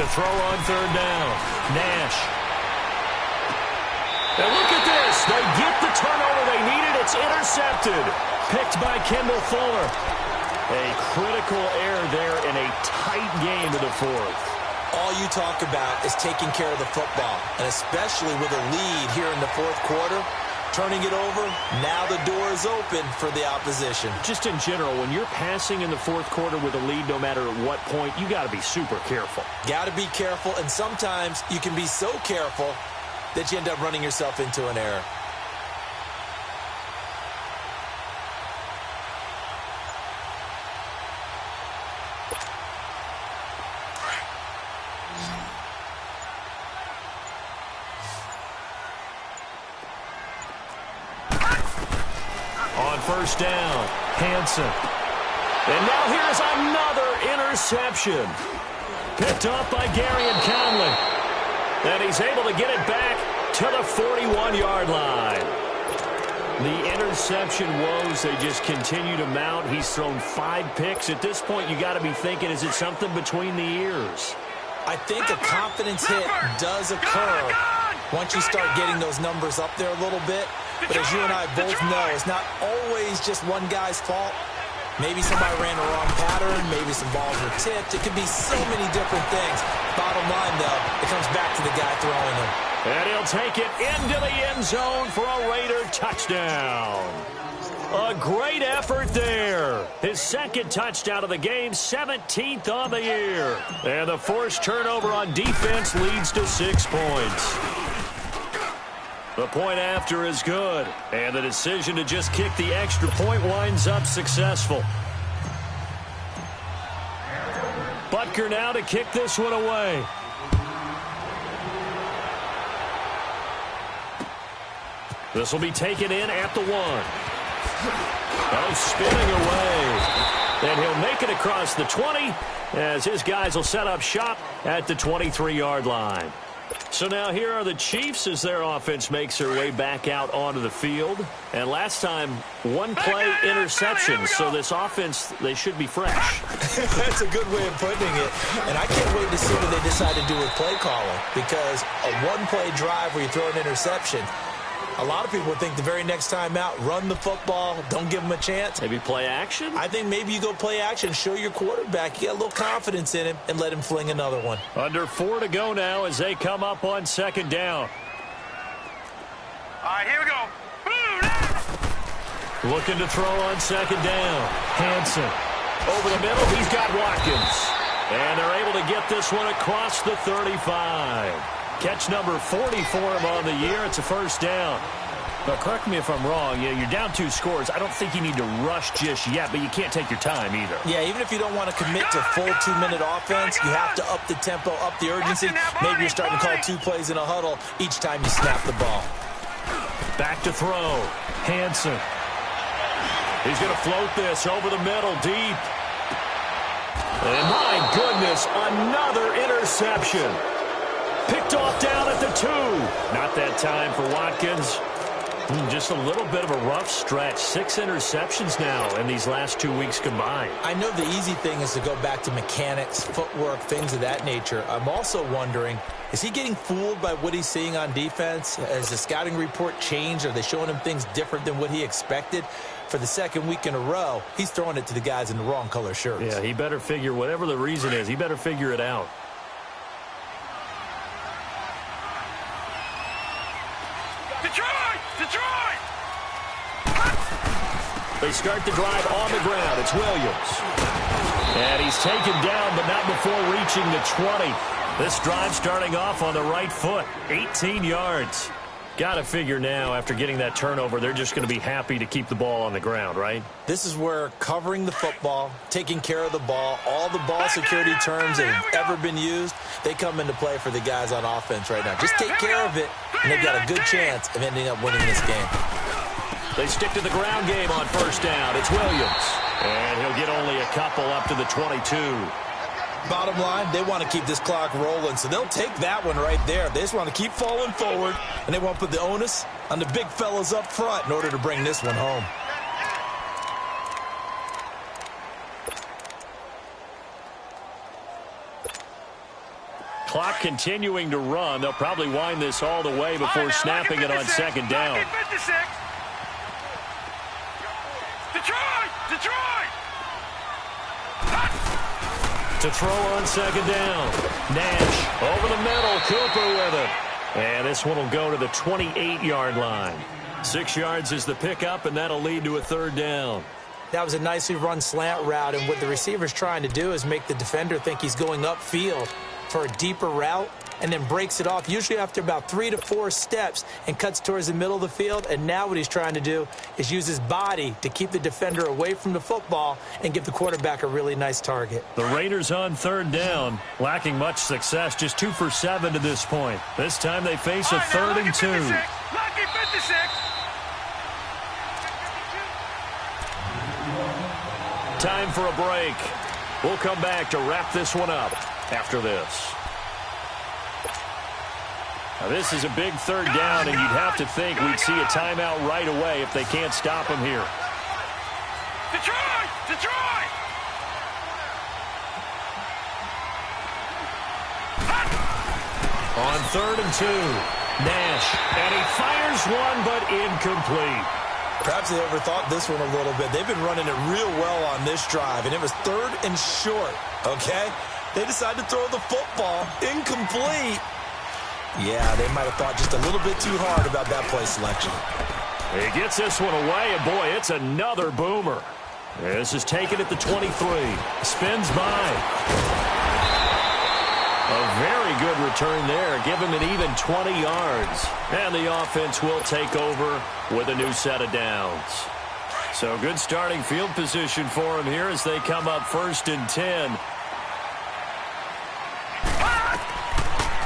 To throw on 3rd down. Nash. And look at this. They get the turnover they needed. It's intercepted. Picked by Kendall Fuller. A critical error there in a tight game in the 4th. All you talk about is taking care of the football, and especially with a lead here in the 4th quarter, turning it over. Now the door is open for the opposition. Just in general, when you're passing in the fourth quarter with a lead, no matter at what point, you got to be super careful. Got to be careful, and sometimes you can be so careful that you end up running yourself into an error. First down, Hansen. And now here's another interception. Picked off by Gary Conley. And he's able to get it back to the 41-yard line. The interception woes, they just continue to mount. He's thrown 5 picks. At this point, you got to be thinking, is it something between the ears? I think a confidence hit does occur once you start getting those numbers up there a little bit. But as you and I both know, it's not always just one guy's fault. Maybe somebody ran the wrong pattern. Maybe some balls were tipped. It could be so many different things. Bottom line, though, it comes back to the guy throwing them. And he'll take it into the end zone for a Raider touchdown. A great effort there. His second touchdown of the game, 17th on the year. And the forced turnover on defense leads to 6 points. The point after is good, and the decision to just kick the extra point winds up successful. Butker now to kick this one away. This will be taken in at the 1. Oh, spinning away. And he'll make it across the 20 as his guys will set up shop at the 23-yard line. So now here are the Chiefs as their offense makes their way back out onto the field. And last time, 1-play interception. So this offense, they should be fresh. That's a good way of putting it. And I can't wait to see what they decide to do with play calling. Because a 1-play drive where you throw an interception, a lot of people would think the very next time out, run the football, don't give them a chance. Maybe play action? I think maybe you go play action, show your quarterback, you got a little confidence in him, and let him fling another one. Under 4 to go now as they come up on second down. All right, here we go. Looking to throw on second down. Hansen. Over the middle, he's got Watkins. And they're able to get this one across the 35. Catch number 40 for him on the year. It's a first down. But correct me if I'm wrong. You're down 2 scores. I don't think you need to rush just yet, but you can't take your time either. Yeah, even if you don't want to commit to full 2-minute offense, you have to up the tempo, up the urgency. Maybe you're starting to call 2 plays in a huddle each time you snap the ball. Back to throw. Hansen. He's going to float this over the middle, deep. And my goodness, another interception. Picked off down at the 2. Not that time for Watkins. Just a little bit of a rough stretch. 6 interceptions now in these last 2 weeks combined. I know the easy thing is to go back to mechanics, footwork, things of that nature. I'm also wondering, is he getting fooled by what he's seeing on defense? Has the scouting report changed? Are they showing him things different than what he expected? For the second week in a row, he's throwing it to the guys in the wrong color shirts. Yeah, he better figure, whatever the reason is, he better figure it out. Detroit! They start the drive on the ground. It's Williams. And he's taken down, but not before reaching the 20. This drive starting off on the right foot. 18 yards. Got to figure now, after getting that turnover, they're just going to be happy to keep the ball on the ground, right? This is where covering the football, taking care of the ball, all the ball security terms that have ever been used, they come into play for the guys on offense right now. Just take care of it, and they've got a good chance of ending up winning this game. They stick to the ground game on first down. It's Williams. And he'll get only a couple up to the 22. Bottom line, they want to keep this clock rolling, so they'll take that one right there. They just want to keep falling forward, and they want to put the onus on the big fellas up front in order to bring this one home. Clock continuing to run. They'll probably wind this all the way before snapping it on second down. Detroit! To throw on second down. Nash over the middle. Cooper with it. And this one will go to the 28-yard line. 6 yards is the pickup, and that'll lead to a third down. That was a nicely run slant route, and what the receiver's trying to do is make the defender think he's going upfield for a deeper route, and then breaks it off, usually after about 3 to 4 steps, and cuts towards the middle of the field. And now what he's trying to do is use his body to keep the defender away from the football and give the quarterback a really nice target. The Raiders on third down, lacking much success, just 2 for 7 to this point. This time they face a 3rd and 2. Lucky 56. Time for a break. We'll come back to wrap this one up after this. Now, this is a big 3rd down, and you'd have to think we'd see a timeout right away if they can't stop him here. Detroit! Detroit! On 3rd and 2, Nash, and he fires one, but incomplete. Perhaps they overthought this one a little bit. They've been running it real well on this drive, and it was 3rd and short, okay? They decided to throw the football incomplete. Yeah, they might have thought just a little bit too hard about that play selection. He gets this one away, and boy, it's another boomer. This is taken at the 23. Spins by. A very good return there. Give him an even 20 yards. And the offense will take over with a new set of downs. So good starting field position for him here as they come up 1st and 10.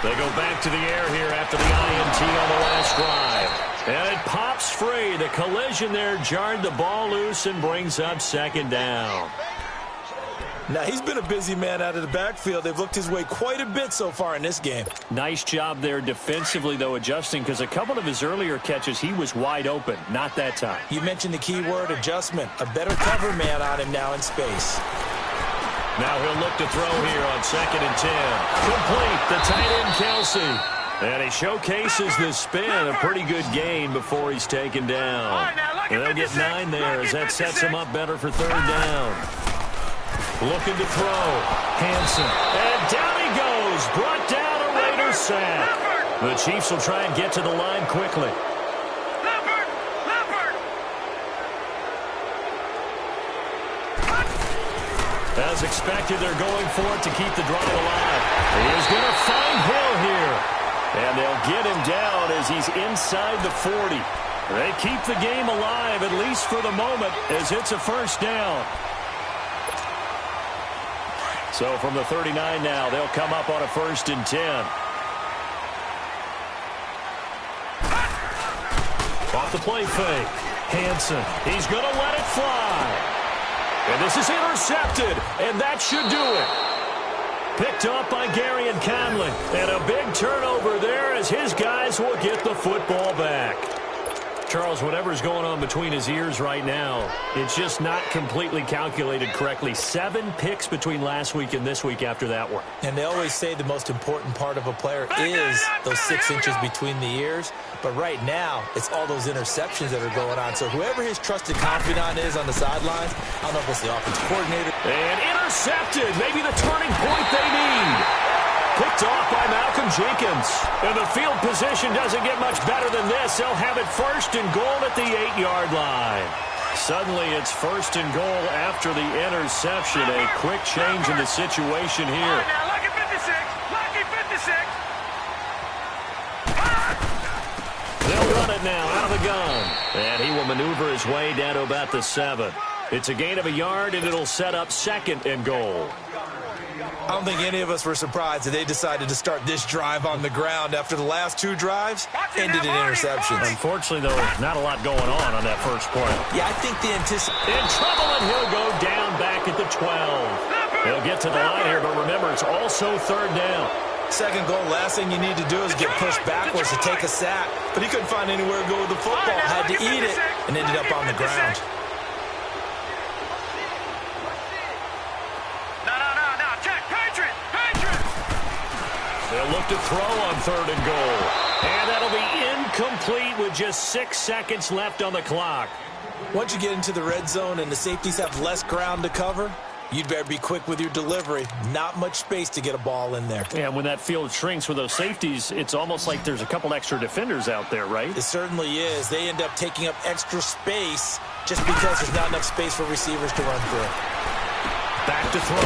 They go back to the air here after the INT on the last drive. And it pops free. The collision there jarred the ball loose and brings up 2nd down. Now, he's been a busy man out of the backfield. They've looked his way quite a bit so far in this game. Nice job there defensively, though, adjusting, because a couple of his earlier catches, he was wide open. Not that time. You mentioned the key word, adjustment. A better cover man on him now in space. Now he'll look to throw here on 2nd and 10. Complete, the tight end, Kelsey. And he showcases the spin, a pretty good gain before he's taken down. And they'll get 9 there as that sets him up better for 3rd down. Looking to throw. Hansen. And down he goes. Brought down a Raiders sack. The Chiefs will try and get to the line quickly. As expected, they're going for it to keep the drive alive. He is going to find Hill here. And they'll get him down as he's inside the 40. They keep the game alive, at least for the moment, as it's a 1st down. So from the 39 now, they'll come up on a 1st and 10. Off the play fake. Hansen, he's going to let it fly. And this is intercepted, and that should do it. Picked up by Gary and Conley. And a big turnover there as his guys will get the football back. Charles, whatever's going on between his ears right now, it's just not completely calculated correctly. 7 picks between last week and this week after that one. And they always say the most important part of a player is those 6 inches between the ears. But right now, it's all those interceptions that are going on. So whoever his trusted confidant is on the sidelines, I don't know if it's the offensive coordinator. And intercepted, maybe the turning point they need. Picked off by Malcolm Jenkins. And the field position doesn't get much better than this. They'll have it 1st and goal at the 8-yard line. Suddenly it's 1st and goal after the interception. A quick change in the situation here. Now, lucky 56. Lucky 56. They'll run it now out of the gun. And he will maneuver his way down to about the 7. It's a gain of a yard, and it'll set up 2nd and goal. I don't think any of us were surprised that they decided to start this drive on the ground after the last 2 drives ended in interceptions. Unfortunately, though, not a lot going on that first play. Yeah, I think the anticipation. In trouble, and he'll go down back at the 12. He'll get to the line here, but remember, it's also 3rd down. 2nd goal, last thing you need to do is get pushed backwards to take a sack. But he couldn't find anywhere to go with the football, had to eat it, and ended up on the ground. They'll look to throw on 3rd and goal. And that'll be incomplete with just 6 seconds left on the clock. Once you get into the red zone and the safeties have less ground to cover, You'd better be quick with your delivery. Not much space to get a ball in there. Yeah, when that field shrinks with those safeties, it's almost like there's a couple extra defenders out there, right? It certainly is. They end up taking up extra space just because there's not enough space for receivers to run through. Back to throw.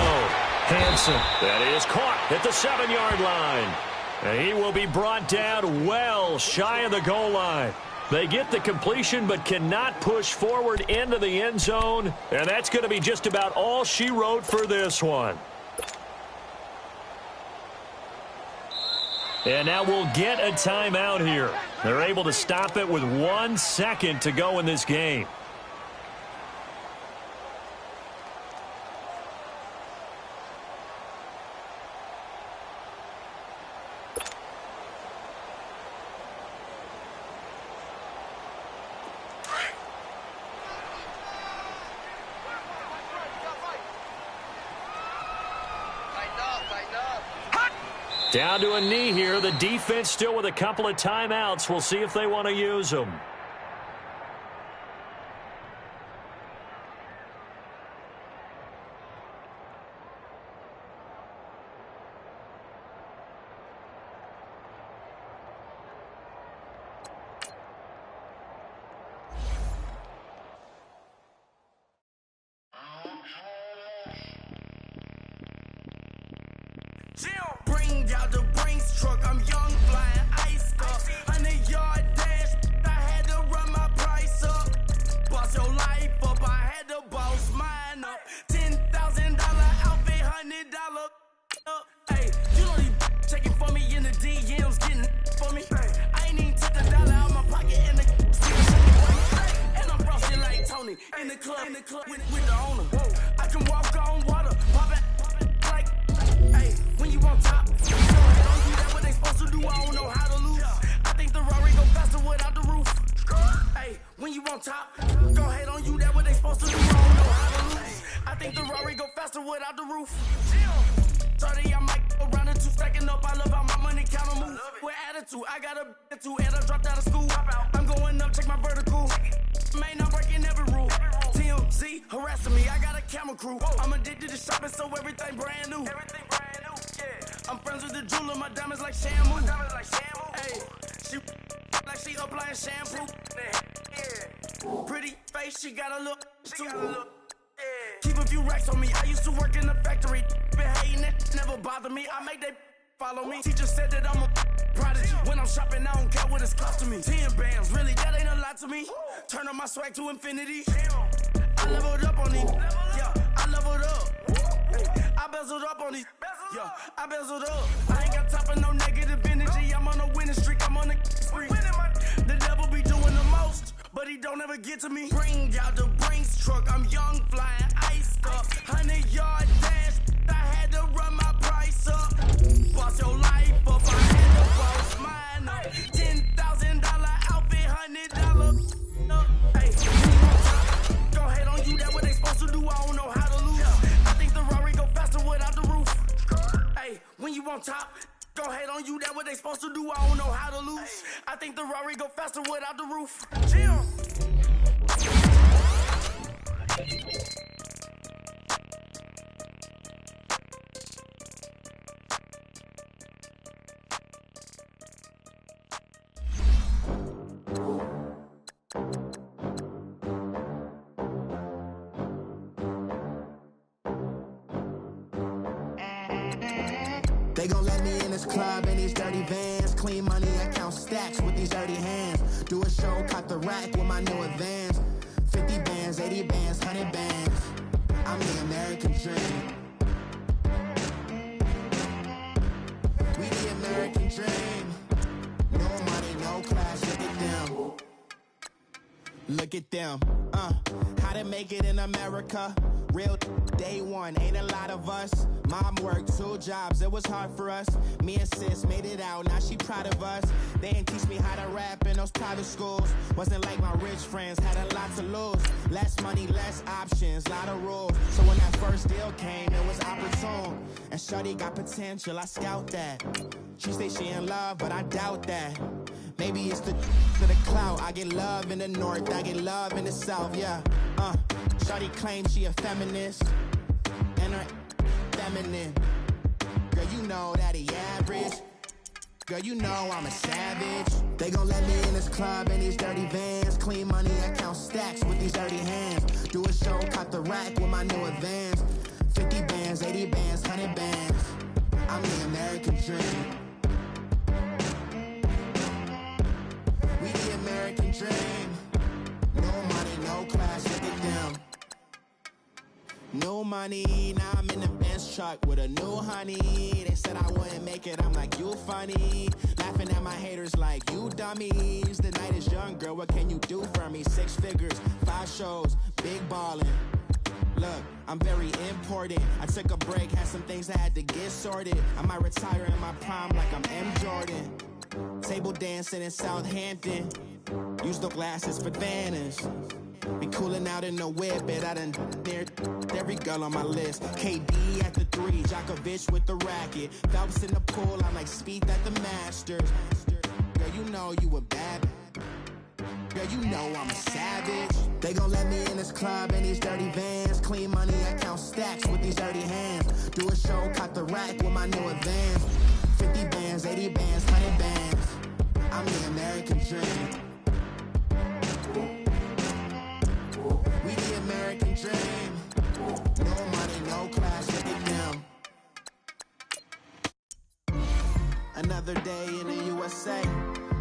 Hansen. That is caught at the 7-yard line. And he will be brought down well shy of the goal line. They get the completion but cannot push forward into the end zone. And that's going to be just about all she wrote for this one. And now we'll get a timeout here. They're able to stop it with 1 second to go in this game. Down to a knee here. The defense still with a couple of timeouts. We'll see if they want to use them. Bring out the Brinks truck, I'm young, flying ice up. 100-yard dash, I had to run my price up. Boss your life up, I had to boss mine up. $10,000 outfit, $100 up. Hey, you know these checking for me in the DMs, getting for me. I ain't even took $1 out my pocket and the still shaking for me. And I'm frosted like Tony in the club with the owner. I can walk on water, pop it like, hey, when you on top. I don't know how to lose. I think the Rari go faster without the roof. Hey, when you on top, go ahead on you. That what they supposed to do. I don't know how to lose. I think the Rari go faster without the roof. 30, I might go round and two stacking up. I love how my money count on move. With attitude, I got a attitude and I dropped out of school. I'm going up, check my vertical. Man, I'm breaking every rule. TMZ harassing me. I got a camera crew. I'm addicted to shopping, so everything brand new. I'm friends with the jeweler, my diamonds like Shamu. Hey, she like she applying shampoo. Pretty face, she got a look. Keep a few racks on me. I used to work in the factory. Been hating it, never bother me. I make they follow me. Teacher said that I'm a prodigy. When I'm shopping, I don't care what it's costing me. 10 bands, really, that ain't a lot to me. Turn up my swag to infinity. I leveled up on these. Yeah, I leveled up. I bezeled up on these. Yeah, I bezeled up. I ain't got time for no negative energy. I'm on a winning streak. I'm on a spree. The devil be doing the most, but he don't ever get to me. Bring out the Brinks truck. I'm young, flying ice up. 100-yard dash. I had to run my price up. Boss your life up. I had to boss mine up. $10,000 outfit, $100 up. Hey, go ahead on you. That what they supposed to do. I don't know how to lose. I think the Rari go faster without the roof. Hey, when you on top, go ahead on you. That what they supposed to do. I don't know how to lose. I think the Rari go faster without the roof. They gon' let me in this club in these dirty vans. Clean money, I count stacks with these dirty hands. Do a show, caught the rack with my new advance. 50 bands, 80 bands, 100 bands. I'm the American dream. We the American dream. No money, no class, look at them. Look at them, how to make it in America. Real day one, ain't a lot of us. Mom worked 2 jobs, it was hard for us. Me and sis made it out, now she proud of us. They didn't teach me how to rap in those private schools. Wasn't like my rich friends, had a lot to lose. Less money, less options, lot of rules. So when that first deal came, it was opportune. And shorty got potential, I scout that. She say she in love, but I doubt that. Maybe it's the to the clout. I get love in the north, I get love in the south, yeah. Shawty claims she a feminist. feminine. Girl, you know that he average. Girl, you know I'm a savage. They gon' let me in this club in these dirty vans. Clean money, I count stacks with these dirty hands. Do a show, cut the rack with my new advance. 50 bands, 80 bands, 100 bands. I'm the American dream. We the American dream. No money, no class, look at them. No money, now I'm in the Benz truck with a new honey. They said I wouldn't make it, I'm like, you funny. Laughing at my haters like, you dummies. The night is young, girl, what can you do for me? 6 figures, 5 shows, big ballin'. Look, I'm very important. I took a break, had some things I had to get sorted. I might retire in my prime like I'm M. Jordan. Table dancing in Southampton. Use the glasses for Vanish. Be cooling out in the whip, but I done dared every girl on my list. KD at the 3, Djokovic with the racket. Phelps in the pool, I'm like Speed at the Masters. Girl, you know you a bad. Girl, you know I'm a savage. They gon' let me in this club in these dirty vans. Clean money, I count stacks with these dirty hands. Do a show, cut the rack with my new advance. 50 bands, 80 bands, 100 bands. I'm the American dream. We the American dream. No money, no class, look at them. Another day in the USA.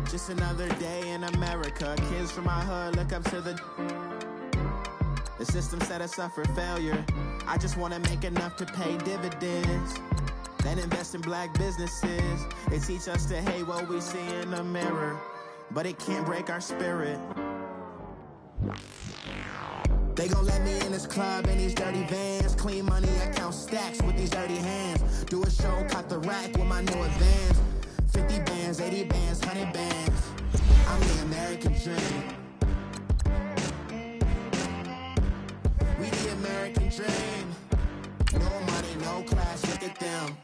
Just another day in America. Kids from my hood look up to the system set us up for failure. I just want to make enough to pay dividends, then invest in black businesses. They teach us to hate what we see in the mirror, but it can't break our spirit. They gon' let me in this club in these dirty vans. Clean money, I count stacks with these dirty hands. Do a show, cut the rack with my new advance. 50 bands, 80 bands, 100 bands. I'm the American dream. We the American dream. No money, no class, look at them.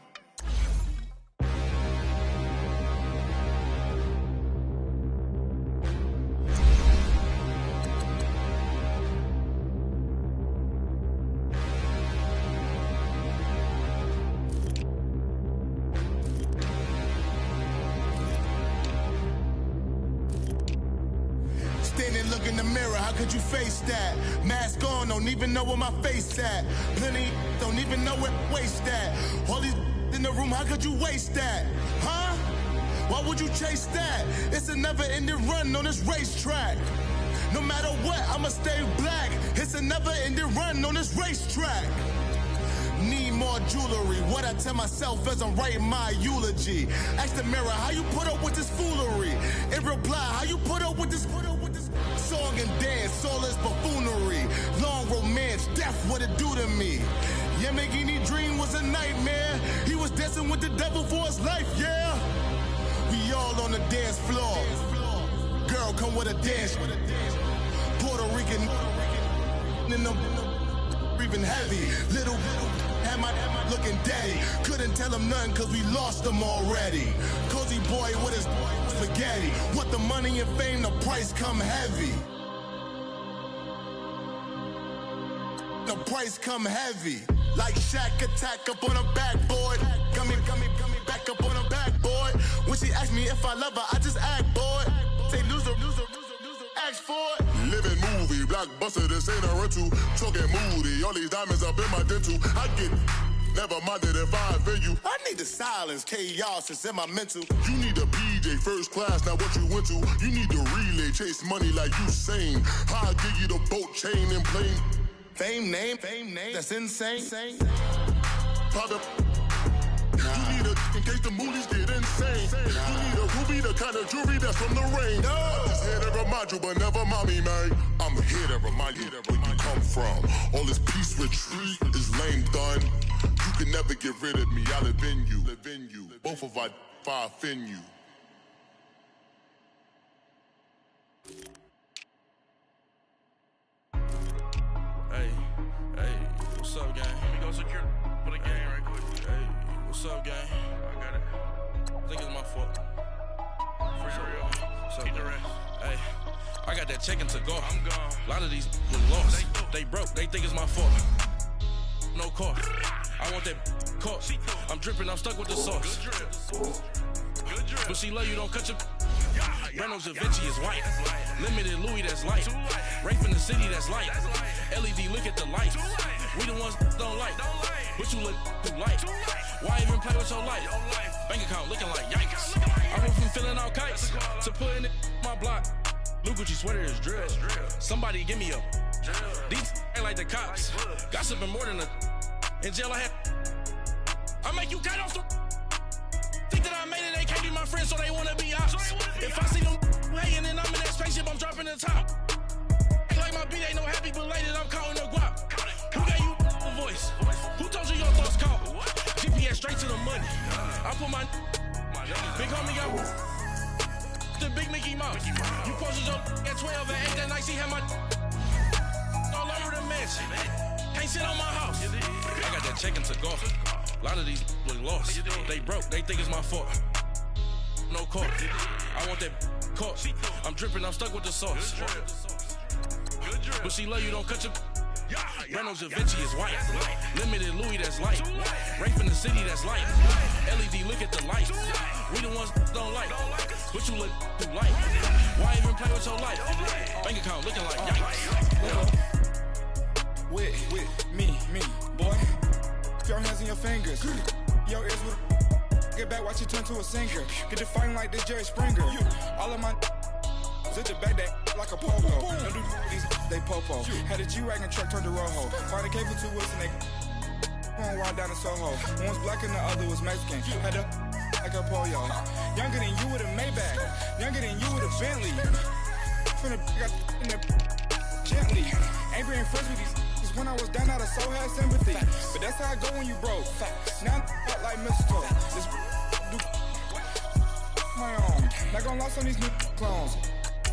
Standing, look in the mirror, how could you face that? Mask on, don't even know where my face at. Plenty, don't even know where waste at. All these in the room, how could you waste that? Huh? Why would you chase that? It's a never-ending run on this racetrack. No matter what, I'ma stay black. It's a never-ending run on this racetrack. Need more jewelry, what I tell myself as I'm writing my eulogy. Ask the mirror, how you put up with this foolery? In reply, how you put up with this song and dance, all this buffoonery. Long romance, death, what it do to me? Yamagini dream was a nightmare. He was dancing with the devil for his life, yeah. We all on the dance floor. Girl, come with a dance. Puerto Rican in the breathing heavy. Little had my looking daddy. Couldn't tell him nothing cause we lost him already. Cozy boy with his spaghetti. What the money and fame, the price come heavy. The price come heavy. Like Shaq attack up on a backboard. Got me back up on a backboard. When she asked me if I love her, I just act bored. Say loser, ask for it. Living movie, blockbuster, this ain't a rental. Talking moody, all these diamonds up in my dental. I get never minded if I offend you. I need the silence, chaos is in my mental. You need a PJ first class, not what you went to. You need the relay, chase money like you sane. I'll give you the boat, chain, and plane. Fame name, that's insane. Private. You need a in case the movies get insane. You need a ruby, the kind of jewelry that's from the rain. I'm just here to remind you, but never mind me, man. I'm here to remind you where you come from. All this peace retreat is lame done. You can never get rid of me. I live in you. Both of our fire offend you. Hey, what's up, gang? Let me go secure for the game right quick. Hey, what's up, gang? I got it. I think it's my fault. For real. Keep the rest. Hey, I got that chicken to go. I'm gone. A lot of these was lost. They broke. They think it's my fault. No car. I want that caught. I'm dripping, I'm stuck with the sauce. But she love you, don't cut your. Reynolds Da Vinci is white. Limited Louis, that's light. Rape in the city, that's light. LED, look at the lights. We the ones don't like. But you look too light. Why even play with your life? Bank account looking like yikes. I went from filling out kites to putting it in my block. Blue Gucci sweater is drill. Somebody give me a. These ain't like the cops. Gossiping more than a. In jail I had. I make you cut off the. Think that I made it, they can't be my friends, so they wanna be ops. If I see them hating and I'm in that spaceship, I'm dropping the top. Ain't like my beat ain't no happy belated, I'm counting the guap. Who gave you the voice? Who told you your thoughts count? GPS straight to the money. I put my big homie got the big Mickey Mouse. You posted your at 12 and 8 that night, she had my all over the mansion. Can't sit on my house. I got that check into golf. A lot of these look lost. They broke, they think it's my fault. No call. I want that caught. I'm dripping, I'm stuck with the sauce. But she love you, don't cut your. Reynolds Da Vinci is white. Limited Louis, that's light. Rape in the city, that's light. LED, look at the lights. We the ones don't like. But you look too light. Why even play with your life? Bank account looking like yikes. With me, boy. Your hands in your fingers. Your ears with get back, watch you turn to a singer. Get to fighting like this Jerry Springer. All of my zip the back that like a popo. Don't do these, they popo. Had a G-Wagon truck turned to Rojo. Find a cable 2 wheels and they going ride down to Soho. One was black and the other was Mexican. Had a like a pollo. Younger than you with a Maybach. Younger than you with a Bentley. From the got in the gently. Ain't being friends with these. When I was down, I so had sympathy. But that's how I go when you broke. Now I'm out like mistletoe. This do my own. Not gonna lost on these new clones.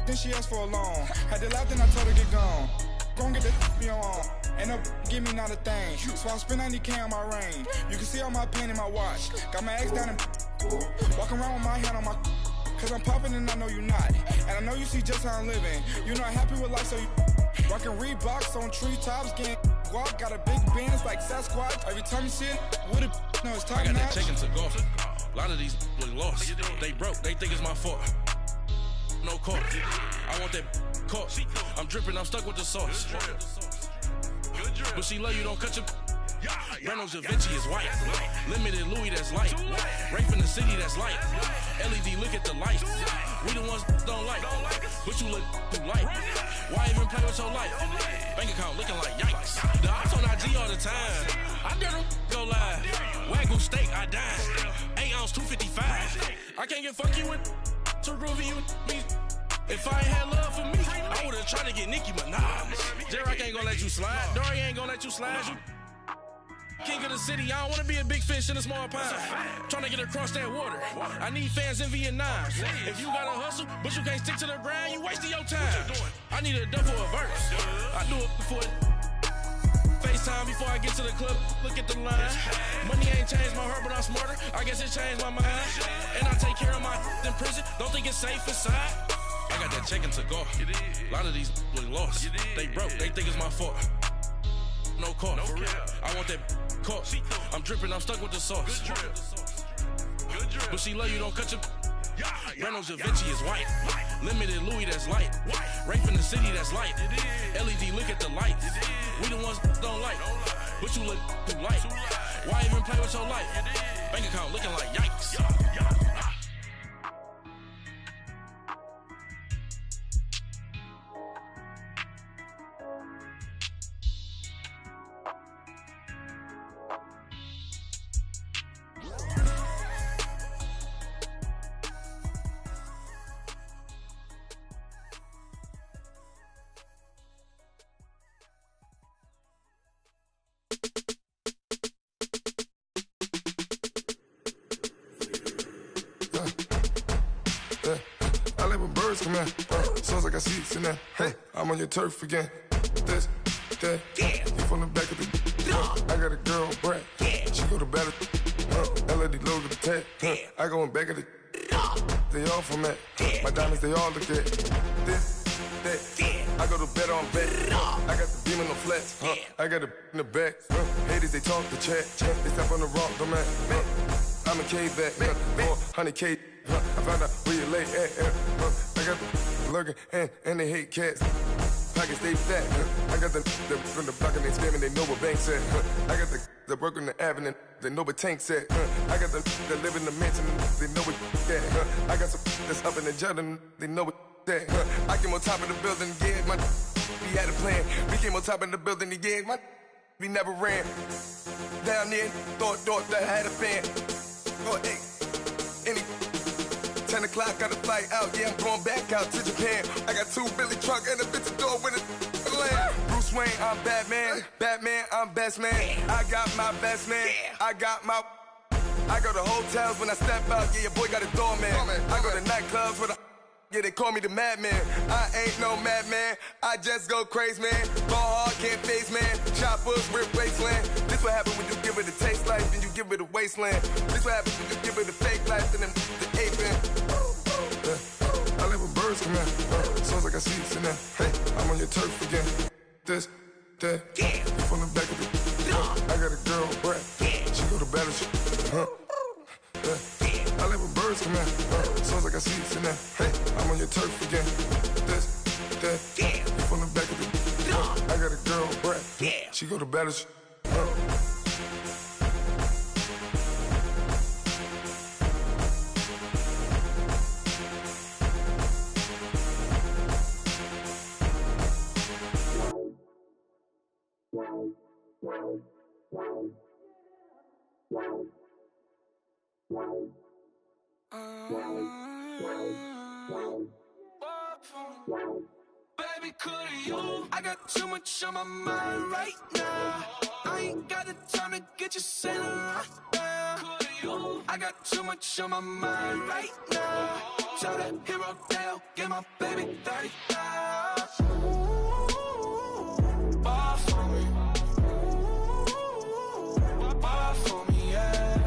Then she asked for a loan. Had to laugh, then I told her get gone. Gon' get that me on. Ain't no give me not a thing. So I spend 90K on my range. You can see all my pain in my watch. Got my ex down and walking around with my hand on my. Cause I'm popping and I know you not. And I know you see just how I'm living. You're not happy with life, so you. Rockin' Reeboks on treetops, getting guap, got a big Benz like Sasquatch. Every time you see it, with it, no, it's top I got notch. that check into golf. A lot of these look lost. They broke, they think it's my fault. No call. I want that caught. I'm dripping, I'm stuck with the sauce. But she love you, don't cut your. Reynolds Da Vinci is white. Limited Louis, that's light. Rape in the city, that's light. LED, look at the lights. We the ones don't like. But you look too light. Why even play with your life? Bank account looking like yikes. The ops on IG all the time. I dare them go live. Wagyu steak, I dine. 8 ounce, 255. I can't get fuck you with too groovy you me. If I ain't had love for me, I would've tried to get Nicki Minaj. Derek ain't gonna let you slide. Dory ain't gonna let you slide. You king of the city, I don't wanna be a big fish in a small pond. Trying to get across that water. I need fans in Vietnam. If you gotta hustle, but you can't stick to the grind, you wasting your time. I need a double a verse. I do it for FaceTime before I get to the club. Look at the line. Money ain't changed my heart, but I'm smarter. I guess it changed my mind. And I take care of my in prison. Don't think it's safe inside. I got that check into golf. A lot of these look lost. They broke, they think it's my fault. No call. I want that caught. I'm dripping, I'm stuck with the sauce. But she love you, don't cut your. Reynolds Da Vinci is white. Limited Louis, that's light. Rape in the city, that's light. LED, look at the lights. We the ones don't like. But you look too light. Why even play with your life? Bank account looking like yikes. I let my birds come in. Soon as I got seats in there, hey, I'm on your turf again. This, that, you from the back of the. I got a girl, Brad. She go to battle. LED logo the tag. I go in back of the. They all from that. My diamonds, they all look at. This, that. I go to bed on bed. I got the beam on the flats. I got it in the back. Haters, they talk the chat. They step on the rock, the man. I'm a K-back. 400K. I found out where you lay at. I got the lurking and they hate cats. Pockets stay fat. I got the from the block and they scamming, they know what banks at. I got the work on the avenue, they know what tanks at. I got the live in the mansion, they know what that. I got some that's up in the jungle, they know what that. I came on top of the building, yeah, we had a plan. We came on top of the building, yeah, we never ran. Down there, thought that I had a fan. Oh, hey, any 10 o'clock, got a flight out, yeah, I'm going back out to Japan. I got 2 Billy truck and a bitch door with a land. Bruce Wayne, I'm Batman. Batman, I'm best man. I got my best man. I go to hotels when I step out, yeah, your boy got a doorman. I go to nightclubs with yeah, they call me the madman. I ain't no madman, I just go crazy, man. Ball hard, can't face, man. Choppers, rip wasteland. This what happen when you give it a taste life, then you give it a wasteland. This what happens when you give it a fake life, then the ape in. I live with birds come in. Sounds like I see it in there. Hey, I'm on your turf again. This, that, you from the back of the I got a girl, Brad. She go to battle shit. I live with birds come in. Sounds like I see it in there. Hey, I'm on your turf again. This, that, you from the back of the I got a girl, Brad. She go to battle shit. Baby, could you? I got too much on my mind right now. I ain't got the time to get you sailing right now. Could you? I got too much on my mind right now. Tell that hero Dale, get my baby 30,000. Bar for me. Bar for me, yeah.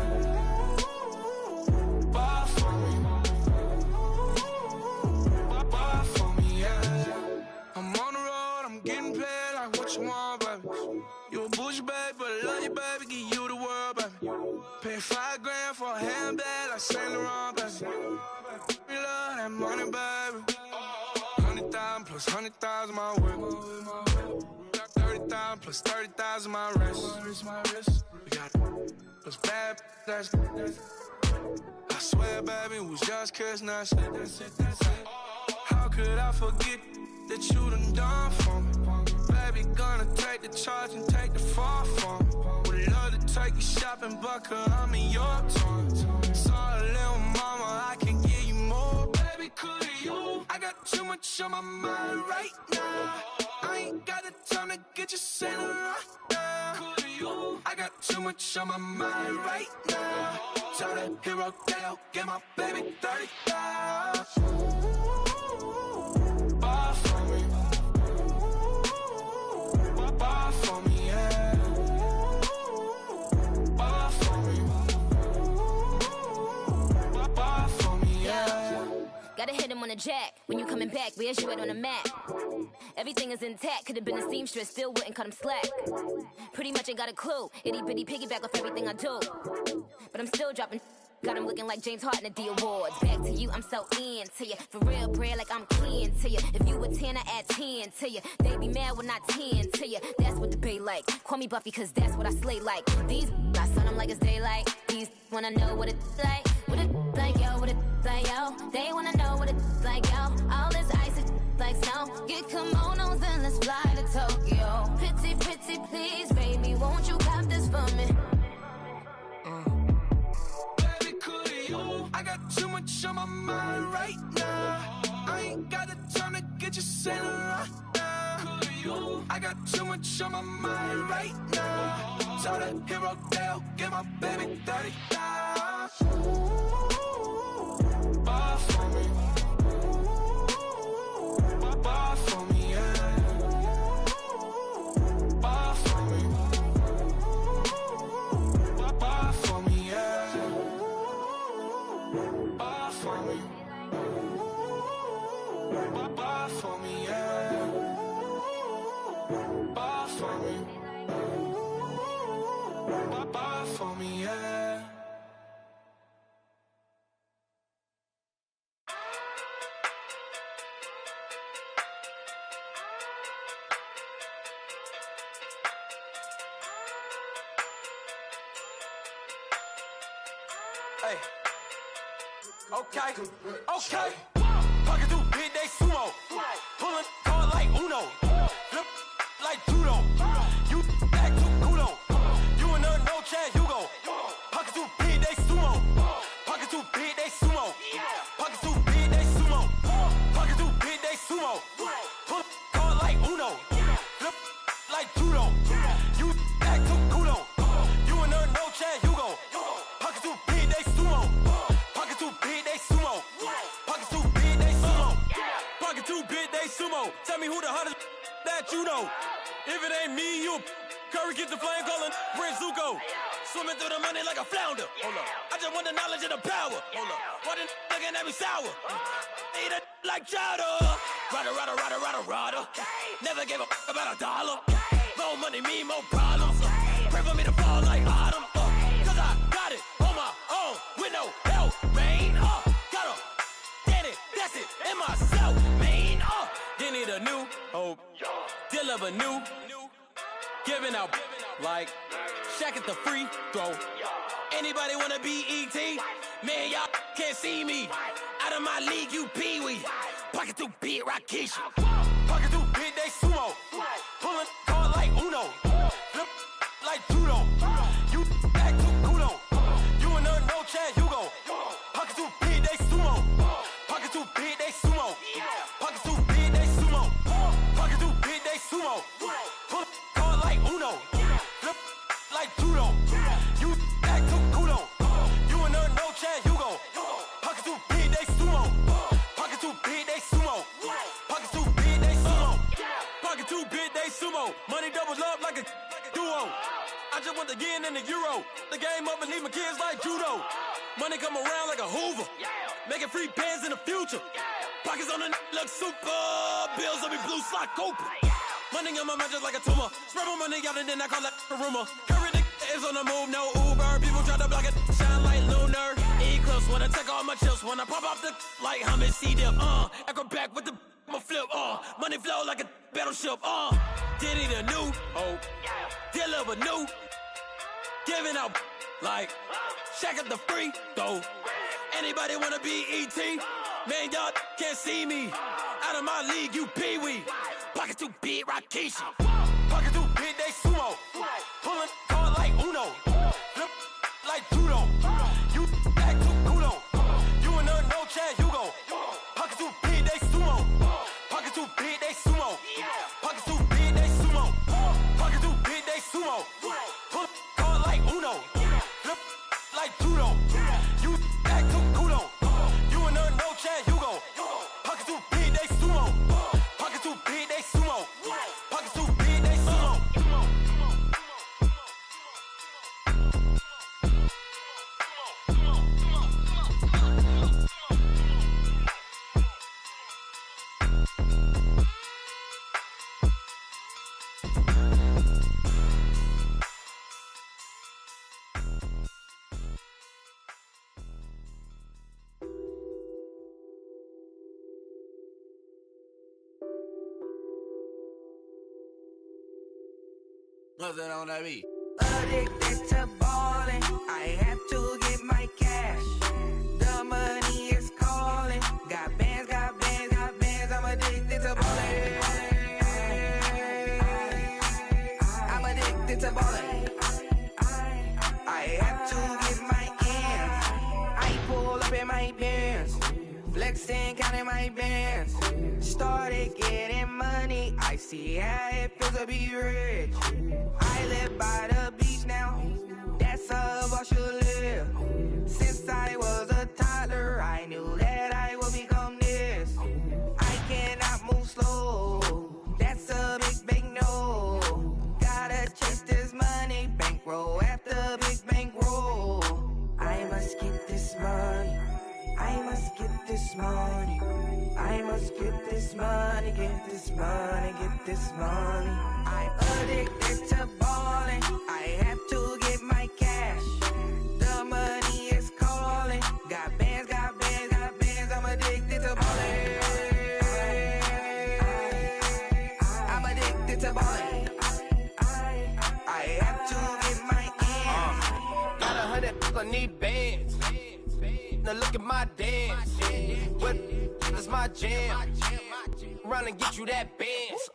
Bar for me. Bar for me, yeah. I'm on the road, I'm getting paid like what you want, baby. You a bougie, baby, but I love you, baby. Give you the world, baby. Pay $5 grand for a handbag like Saint Laurent, baby. We love that money, baby. 100,000 plus 100,000 my way. Got 30,000 plus 30,000 my wrist. We got those bad, that's I swear, baby, it was just kiss, that's it. How could I forget that you done for me? Baby, gonna take the charge and take the fall for me. Would love to take you shopping, but cause I'm in your town. Sorry, little mama, I can give you more. Baby, could you? I got too much on my mind right now. I ain't got the time to get you sailing right now. Could you? I got too much on my mind right now. Tell that hero Dale, get my baby 30,000. Bar for me. Bar for me, yeah. Bar for me. Bar for me, yeah. Gotta hit him on the jack. When you coming back, where's you at on the map? Everything is intact. Could've been a seamstress, still wouldn't cut him slack. Pretty much ain't got a clue. Itty bitty piggyback off everything I do. But I'm still dropping. Got him looking like James Harden at the awards. Back to you, I'm so into you. For real, bread, like I'm kin to you. If you a 10, I add 10 to you. They be mad when I 10 to you. That's what the bay like. Call me Buffy, cause that's what I slay like. These, I son them like it's daylight. These wanna know what it's like. What it like, yo, what it like, yo. They wanna know what it's like, yo. All this ice is like snow. Get kimonos and let's fly to Tokyo. Pretty, pretty, please, baby, won't you cop this for me? I got too much on my mind right now. I ain't got the time to get you sailing right now. I got too much on my mind right now. Tell that hero Dale, get my baby 30,000. Bar for me. Bar for me, yeah. Bar for me. Bar for me, yeah. Bar for me. Bar for me, yeah. Ball for me. Ball for me, yeah. Hey. Okay. Pocket too big, they sumo. Pulling card like Uno. Flip like judo. You act too kudo. You and her no Chad Hugo. Pocket too big, they sumo. Pocket too big, they sumo. Pocket too big, they sumo. Pocket too big, they sumo. Pull card like Uno. Flip like judo. You act too kudo. You and her no Chad Hugo. Pocket too big, they sumo. Pocket too big, they sumo. Pocket too big, they sumo. Pocket too big, they sumo. Tell me who the hottest that you know. If it ain't me, you Curry get the flame calling Prince Zuko. Swimming through the money like a flounder. Hold up. I just want the knowledge and the power. Hold up. Why the looking at me sour? Eat it like chowder. Rada. Never gave a about a dollar. More money mean more problems. Pray for me to fall like autumn. Cause I got it on my own with no help, man. Got a daddy, that's it, in myself, man. They need a new hope, deal of a new, giving out like Shaq at the free throw. Anybody wanna be ET? Man, y'all can't see me. Out of my league, you pee-wee. Pocket too big, Rakesh. Pocket too big, they sumo. Pulling card like Uno. Flip like judo. You act too kudo. You and her no Chad Hugo. Pocket too big, they sumo. Pocket too big, they sumo. Pocket too big, they sumo. Pocket too big, they sumo. Pull card like Uno. Flip like judo. You act too kudo. You and her no Chad Hugo. Pocket too big, they sumo. Pocket too big, they sumo. Pocket too big, they sumo. Pocket too big, they sumo. Money doubles up like a duo. I just want the yen and the euro. The game up and leave my kids like judo. Money come around like a Hoover. Making free bands in the future. Pockets on the look super. Bills on me blue slot Cooper. Money on my mind just like a tumor. Spread my money out and then I call that a rumor. Curry is on the move, no Uber. People try to block it, shine like lunar. Eclipse wanna take all my chips. Wanna pop off the like Hummus C-dip. Acrobat with the I'ma flip. Money flow like a battleship. Did it a new hope. Deal of a new. Giving out like Shaq at the free throw. Anybody wanna be ET? Man, y'all can't see me. Out of my league, you pee-wee. Pocket too big, Rakesh. Pocket too big, they sumo. Pulling card like Uno. Flip like judo. You act too kudo. You and her no Chad Hugo. Pocket too big, they sumo. Pocket too big, they sumo. Pocket too big, they sumo. Pocket too big, they sumo. Pull card like Uno. Flip like judo. You act too kudo. You and her no Chad Hugo. Pocket too big, they sumo. Pocket too big, they sumo. Pocket too big, they sumo. Nothing on that beat. Addicted to ballin', I have to get my cash. The money is calling. Got bands, I'm addicted to ballin'. I'm addicted to ballin'. I have to get my ends. I pull up in my pants, flexing, counting my bands. Started getting money, I see how it feels to be rich. I live by the beach now, that's how I should live. Since I was a toddler, I knew that I would become this. I cannot move slow, that's a big no. Gotta chase this money, bankroll after big bankroll. I must get this money, I must get this money. I I must get this money, get this money, get this money. I'm addicted to balling. I have to get my cash. The money is calling. Got bands, got bands, got bands. I'm addicted to balling. I'm addicted to balling. I have to get my ends. Got 100, I need bands. Now look at my dance. What is my jam? Run and get you that bands.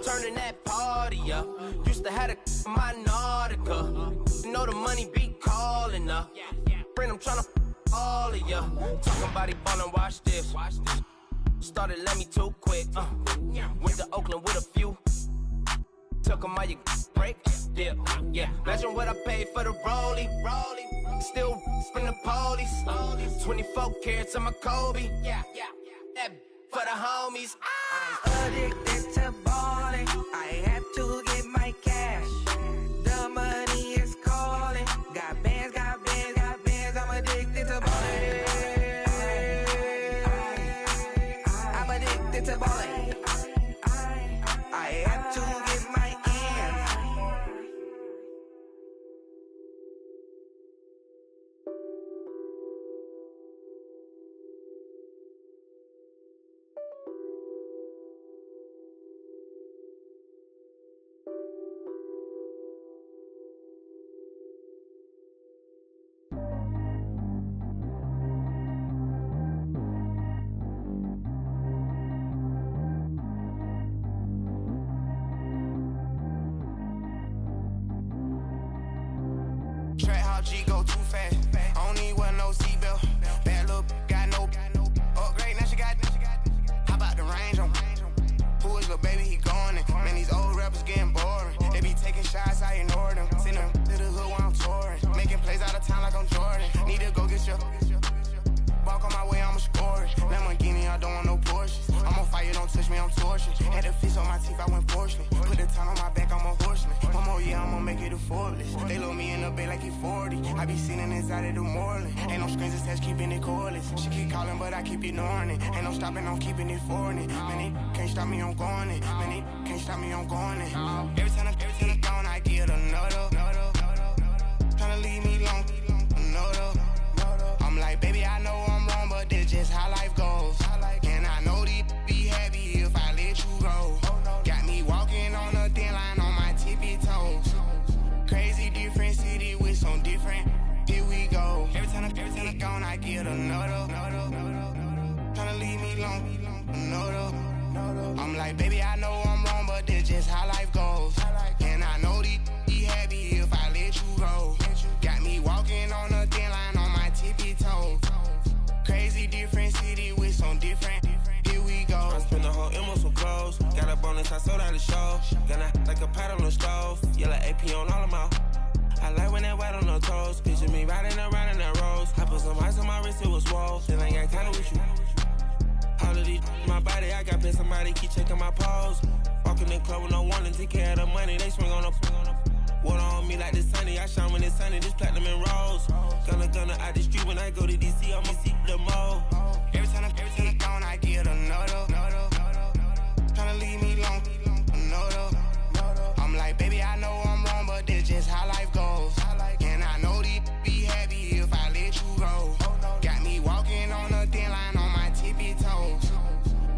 Turning that party up. Used to have a my Nautica. You know the money be calling up. Friend, I'm tryna all of ya. Talking about he ballin', watch this. Started let me too quick. Went to Oakland with a few. Took 'em all you break. Dip. Yeah. Imagine what I paid for the rollie. Still from the police. 24 carats on my Kobe. Yeah. That for the homies. I'm addicted to balling. I have to get my cash. The money is calling. Got bands, got bands, got bands. I'm addicted to balling. I'm addicted to balling. I have to get my ends. Track how G go too fast. I don't need wear no seatbelt. Bad little got no upgrade. Now she got. How about the range on? Who is little baby? He going in. Man, these old rappers getting boring. They be taking shots, I ignore them. Send them to the hood while I'm touring. Making plays out of town like I'm Jordan. Need to go get your. Walk on my way, I'ma score it. Lamborghini, I don't want no Porsches. I'm on fire, don't touch me, I'm tortured. Had the fist on my teeth, I went porcelain. Put the town on my back, I'm a horseman. One more year, I'ma make it affordless. They load me in the bay like he 40. I be sitting inside of the Moreland. Ain't no screens attached, keeping it cordless. She keep calling, but I keep ignoring it. Ain't no stopping, I'm keeping it for it. Man, it can't stop me, I'm going it. Man, it can't stop me, I'm going it. Every time I gone, I get another. Tryna leave me long, another. I'm like, baby, I know I'm wrong, but this just how life goes. And I know these be happy if I let you go. Got me walking on a thin line on my tippy toes. Crazy different city with some different. Here we go. Every time I gone, I get another. Tryna leave me long, another. I'm like, baby, I know I'm wrong, but this just how life goes. And I know these be happy if I let you go. Got me walking on a thin line on my tippy toes. Crazy different city with some different. Here we go. I spent the whole M on some clothes. Got a bonus, I sold out the show. Gonna like a pot on the stove. Yellow AP on all of my. I like when that white on the toes. Picture me riding around in that rose. I put some ice on my wrist, it was swole. Still ain't got time with you. All of these my body, I got been somebody keep checking my pose. Walking in the club with no warning, take care of the money. They swing on the. Water on me like the sunny, I shine when it's sunny, this platinum and rose. Gonna out the street when I go to DC, I'ma see the mall. Every time I gone, I get another. Tryna leave me long, another. I'm like, baby, I know I'm wrong, but this just how life goes. And I know these be happy if I let you go. Got me walking on a thin line on my tippy toes.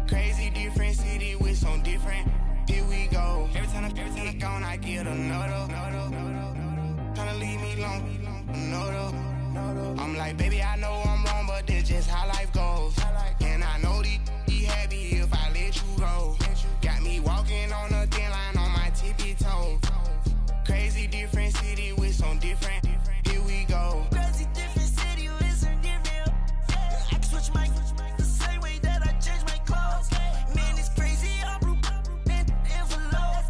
Crazy different city with some different. Here we go. Every time I gone, I get another. Tryna leave me long, another. I'm like, baby, I know I'm wrong, but this just how life goes. And I know these be happy if I let you go. Got me walking on a thin line on my tippy toes. Crazy different city with some different. Here we go. Crazy different city with some different. I can switch my the same way that I change my clothes. Man, it's crazy, I'm envelope.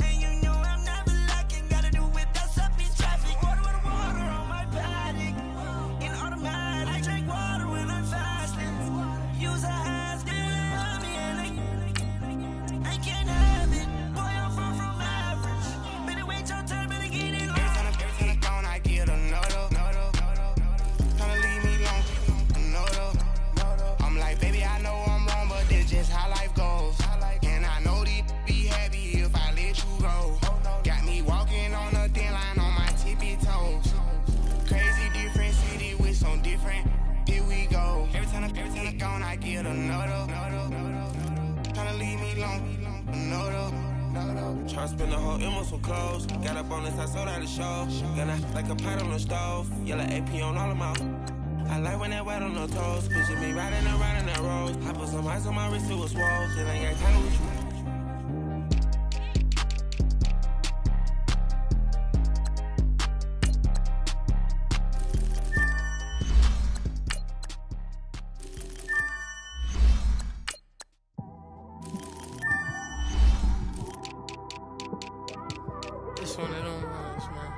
And you know I'm never lacking. Gotta do it, that's up in traffic. Water on my paddock. In automatic, I drink water when I'm fasting. Use a hands, on me and I can't have it. Boy, I'm far from average. Better wait your turn, better get it long. Every time I gone, I get another. Tryna leave me long, another. Tryna spend the whole M on some clothes. Got up on this, I sold out the show. Gonna like a pot on the stove. Yellow AP on all of my. I like when that wet on the toes. Picture me riding around in that road. I put some ice on my wrist, it was swole. Then I got kinda with you. It's one of them ones, man.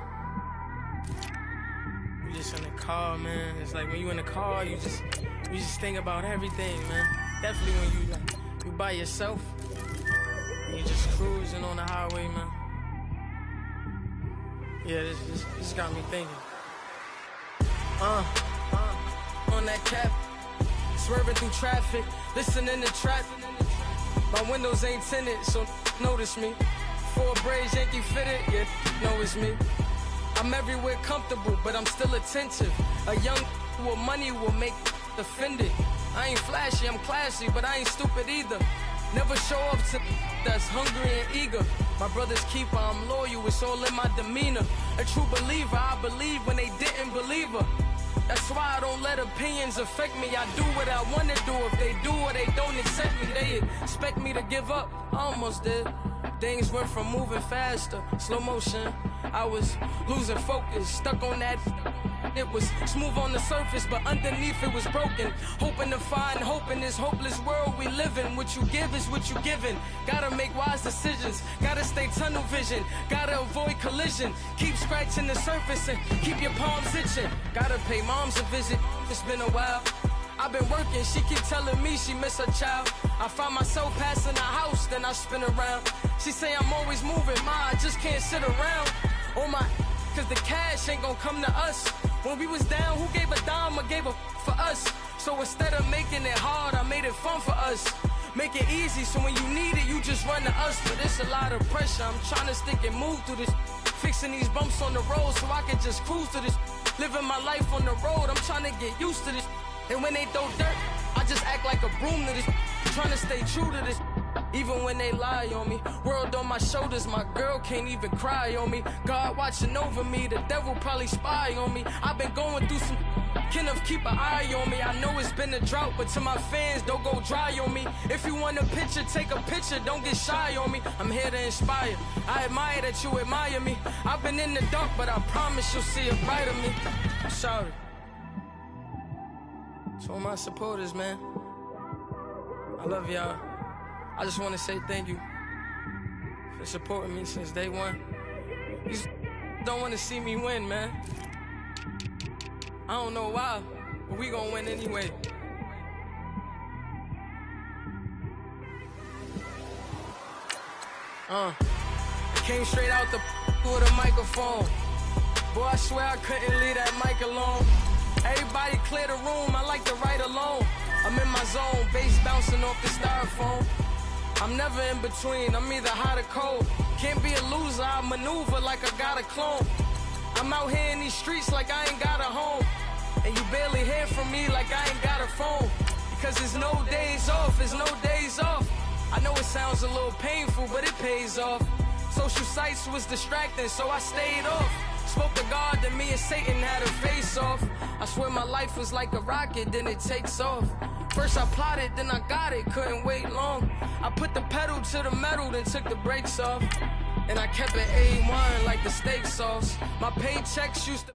You just in the car, man. It's like when you in the car, you just think about everything, man. Definitely when you by yourself and you just cruising on the highway, man. Yeah, this got me thinking. On that cap, swerving through traffic, listening to trap. My windows ain't tinted, so notice me. Four braids, Yankee fitted, yeah, know it's me. I'm everywhere comfortable, but I'm still attentive. A young with money will make offended. I ain't flashy, I'm classy, but I ain't stupid either. Never show up to that's hungry and eager. My brother's keeper, I'm loyal, it's all in my demeanor. A true believer, I believe when they didn't believe her. That's why I don't let opinions affect me. I do what I want to do. If they do or they don't accept me, they expect me to give up. I almost did. Things went from moving faster, slow motion. I was losing focus, stuck on that. It was smooth on the surface, but underneath it was broken. Hoping to find hope in this hopeless world we live in. What you give is what you given. Gotta make wise decisions. Gotta stay tunnel vision. Gotta avoid collision. Keep scratching the surface and keep your palms itching. Gotta pay moms a visit. It's been a while. I've been working, she keep telling me she miss her child. I find myself passing the house, then I spin around. She say I'm always moving, I just can't sit around. Oh my, cause the cash ain't gonna come to us. When we was down, who gave a dime or gave a for us? So instead of making it hard, I made it fun for us. Make it easy, so when you need it, you just run to us. But it's a lot of pressure, I'm trying to stick and move through this. Fixing these bumps on the road so I can just cruise to this. Living my life on the road, I'm trying to get used to this. And when they throw dirt, I just act like a broom to this. Trying to stay true to this. Even when they lie on me. World on my shoulders, my girl can't even cry on me. God watching over me, the devil probably spy on me. I've been going through some Kenneth, keep an eye on me. I know it's been a drought, but to my fans, don't go dry on me. If you want a picture, take a picture, don't get shy on me. I'm here to inspire. I admire that you admire me. I've been in the dark, but I promise you'll see a brighter me. I'm sorry. To all my supporters, man, I love y'all. I just want to say thank you for supporting me since day one. You don't want to see me win, man. I don't know why, but we gonna win anyway. I came straight out the with a microphone. Boy, I swear I couldn't leave that mic alone. Everybody clear the room, I like to write alone. I'm in my zone, bass bouncing off the styrofoam. I'm never in between, I'm either hot or cold. Can't be a loser, I maneuver like I got a clone. I'm out here in these streets like I ain't got a home. And you barely hear from me like I ain't got a phone. Because there's no days off, there's no days off. I know it sounds a little painful, but it pays off. Social sites was distracting, so I stayed off. Spoke to God, then me and Satan had a face off. I swear my life was like a rocket, then it takes off. First I plotted, then I got it, couldn't wait long. I put the pedal to the metal, then took the brakes off. And I kept it A1 like the steak sauce. My paychecks used to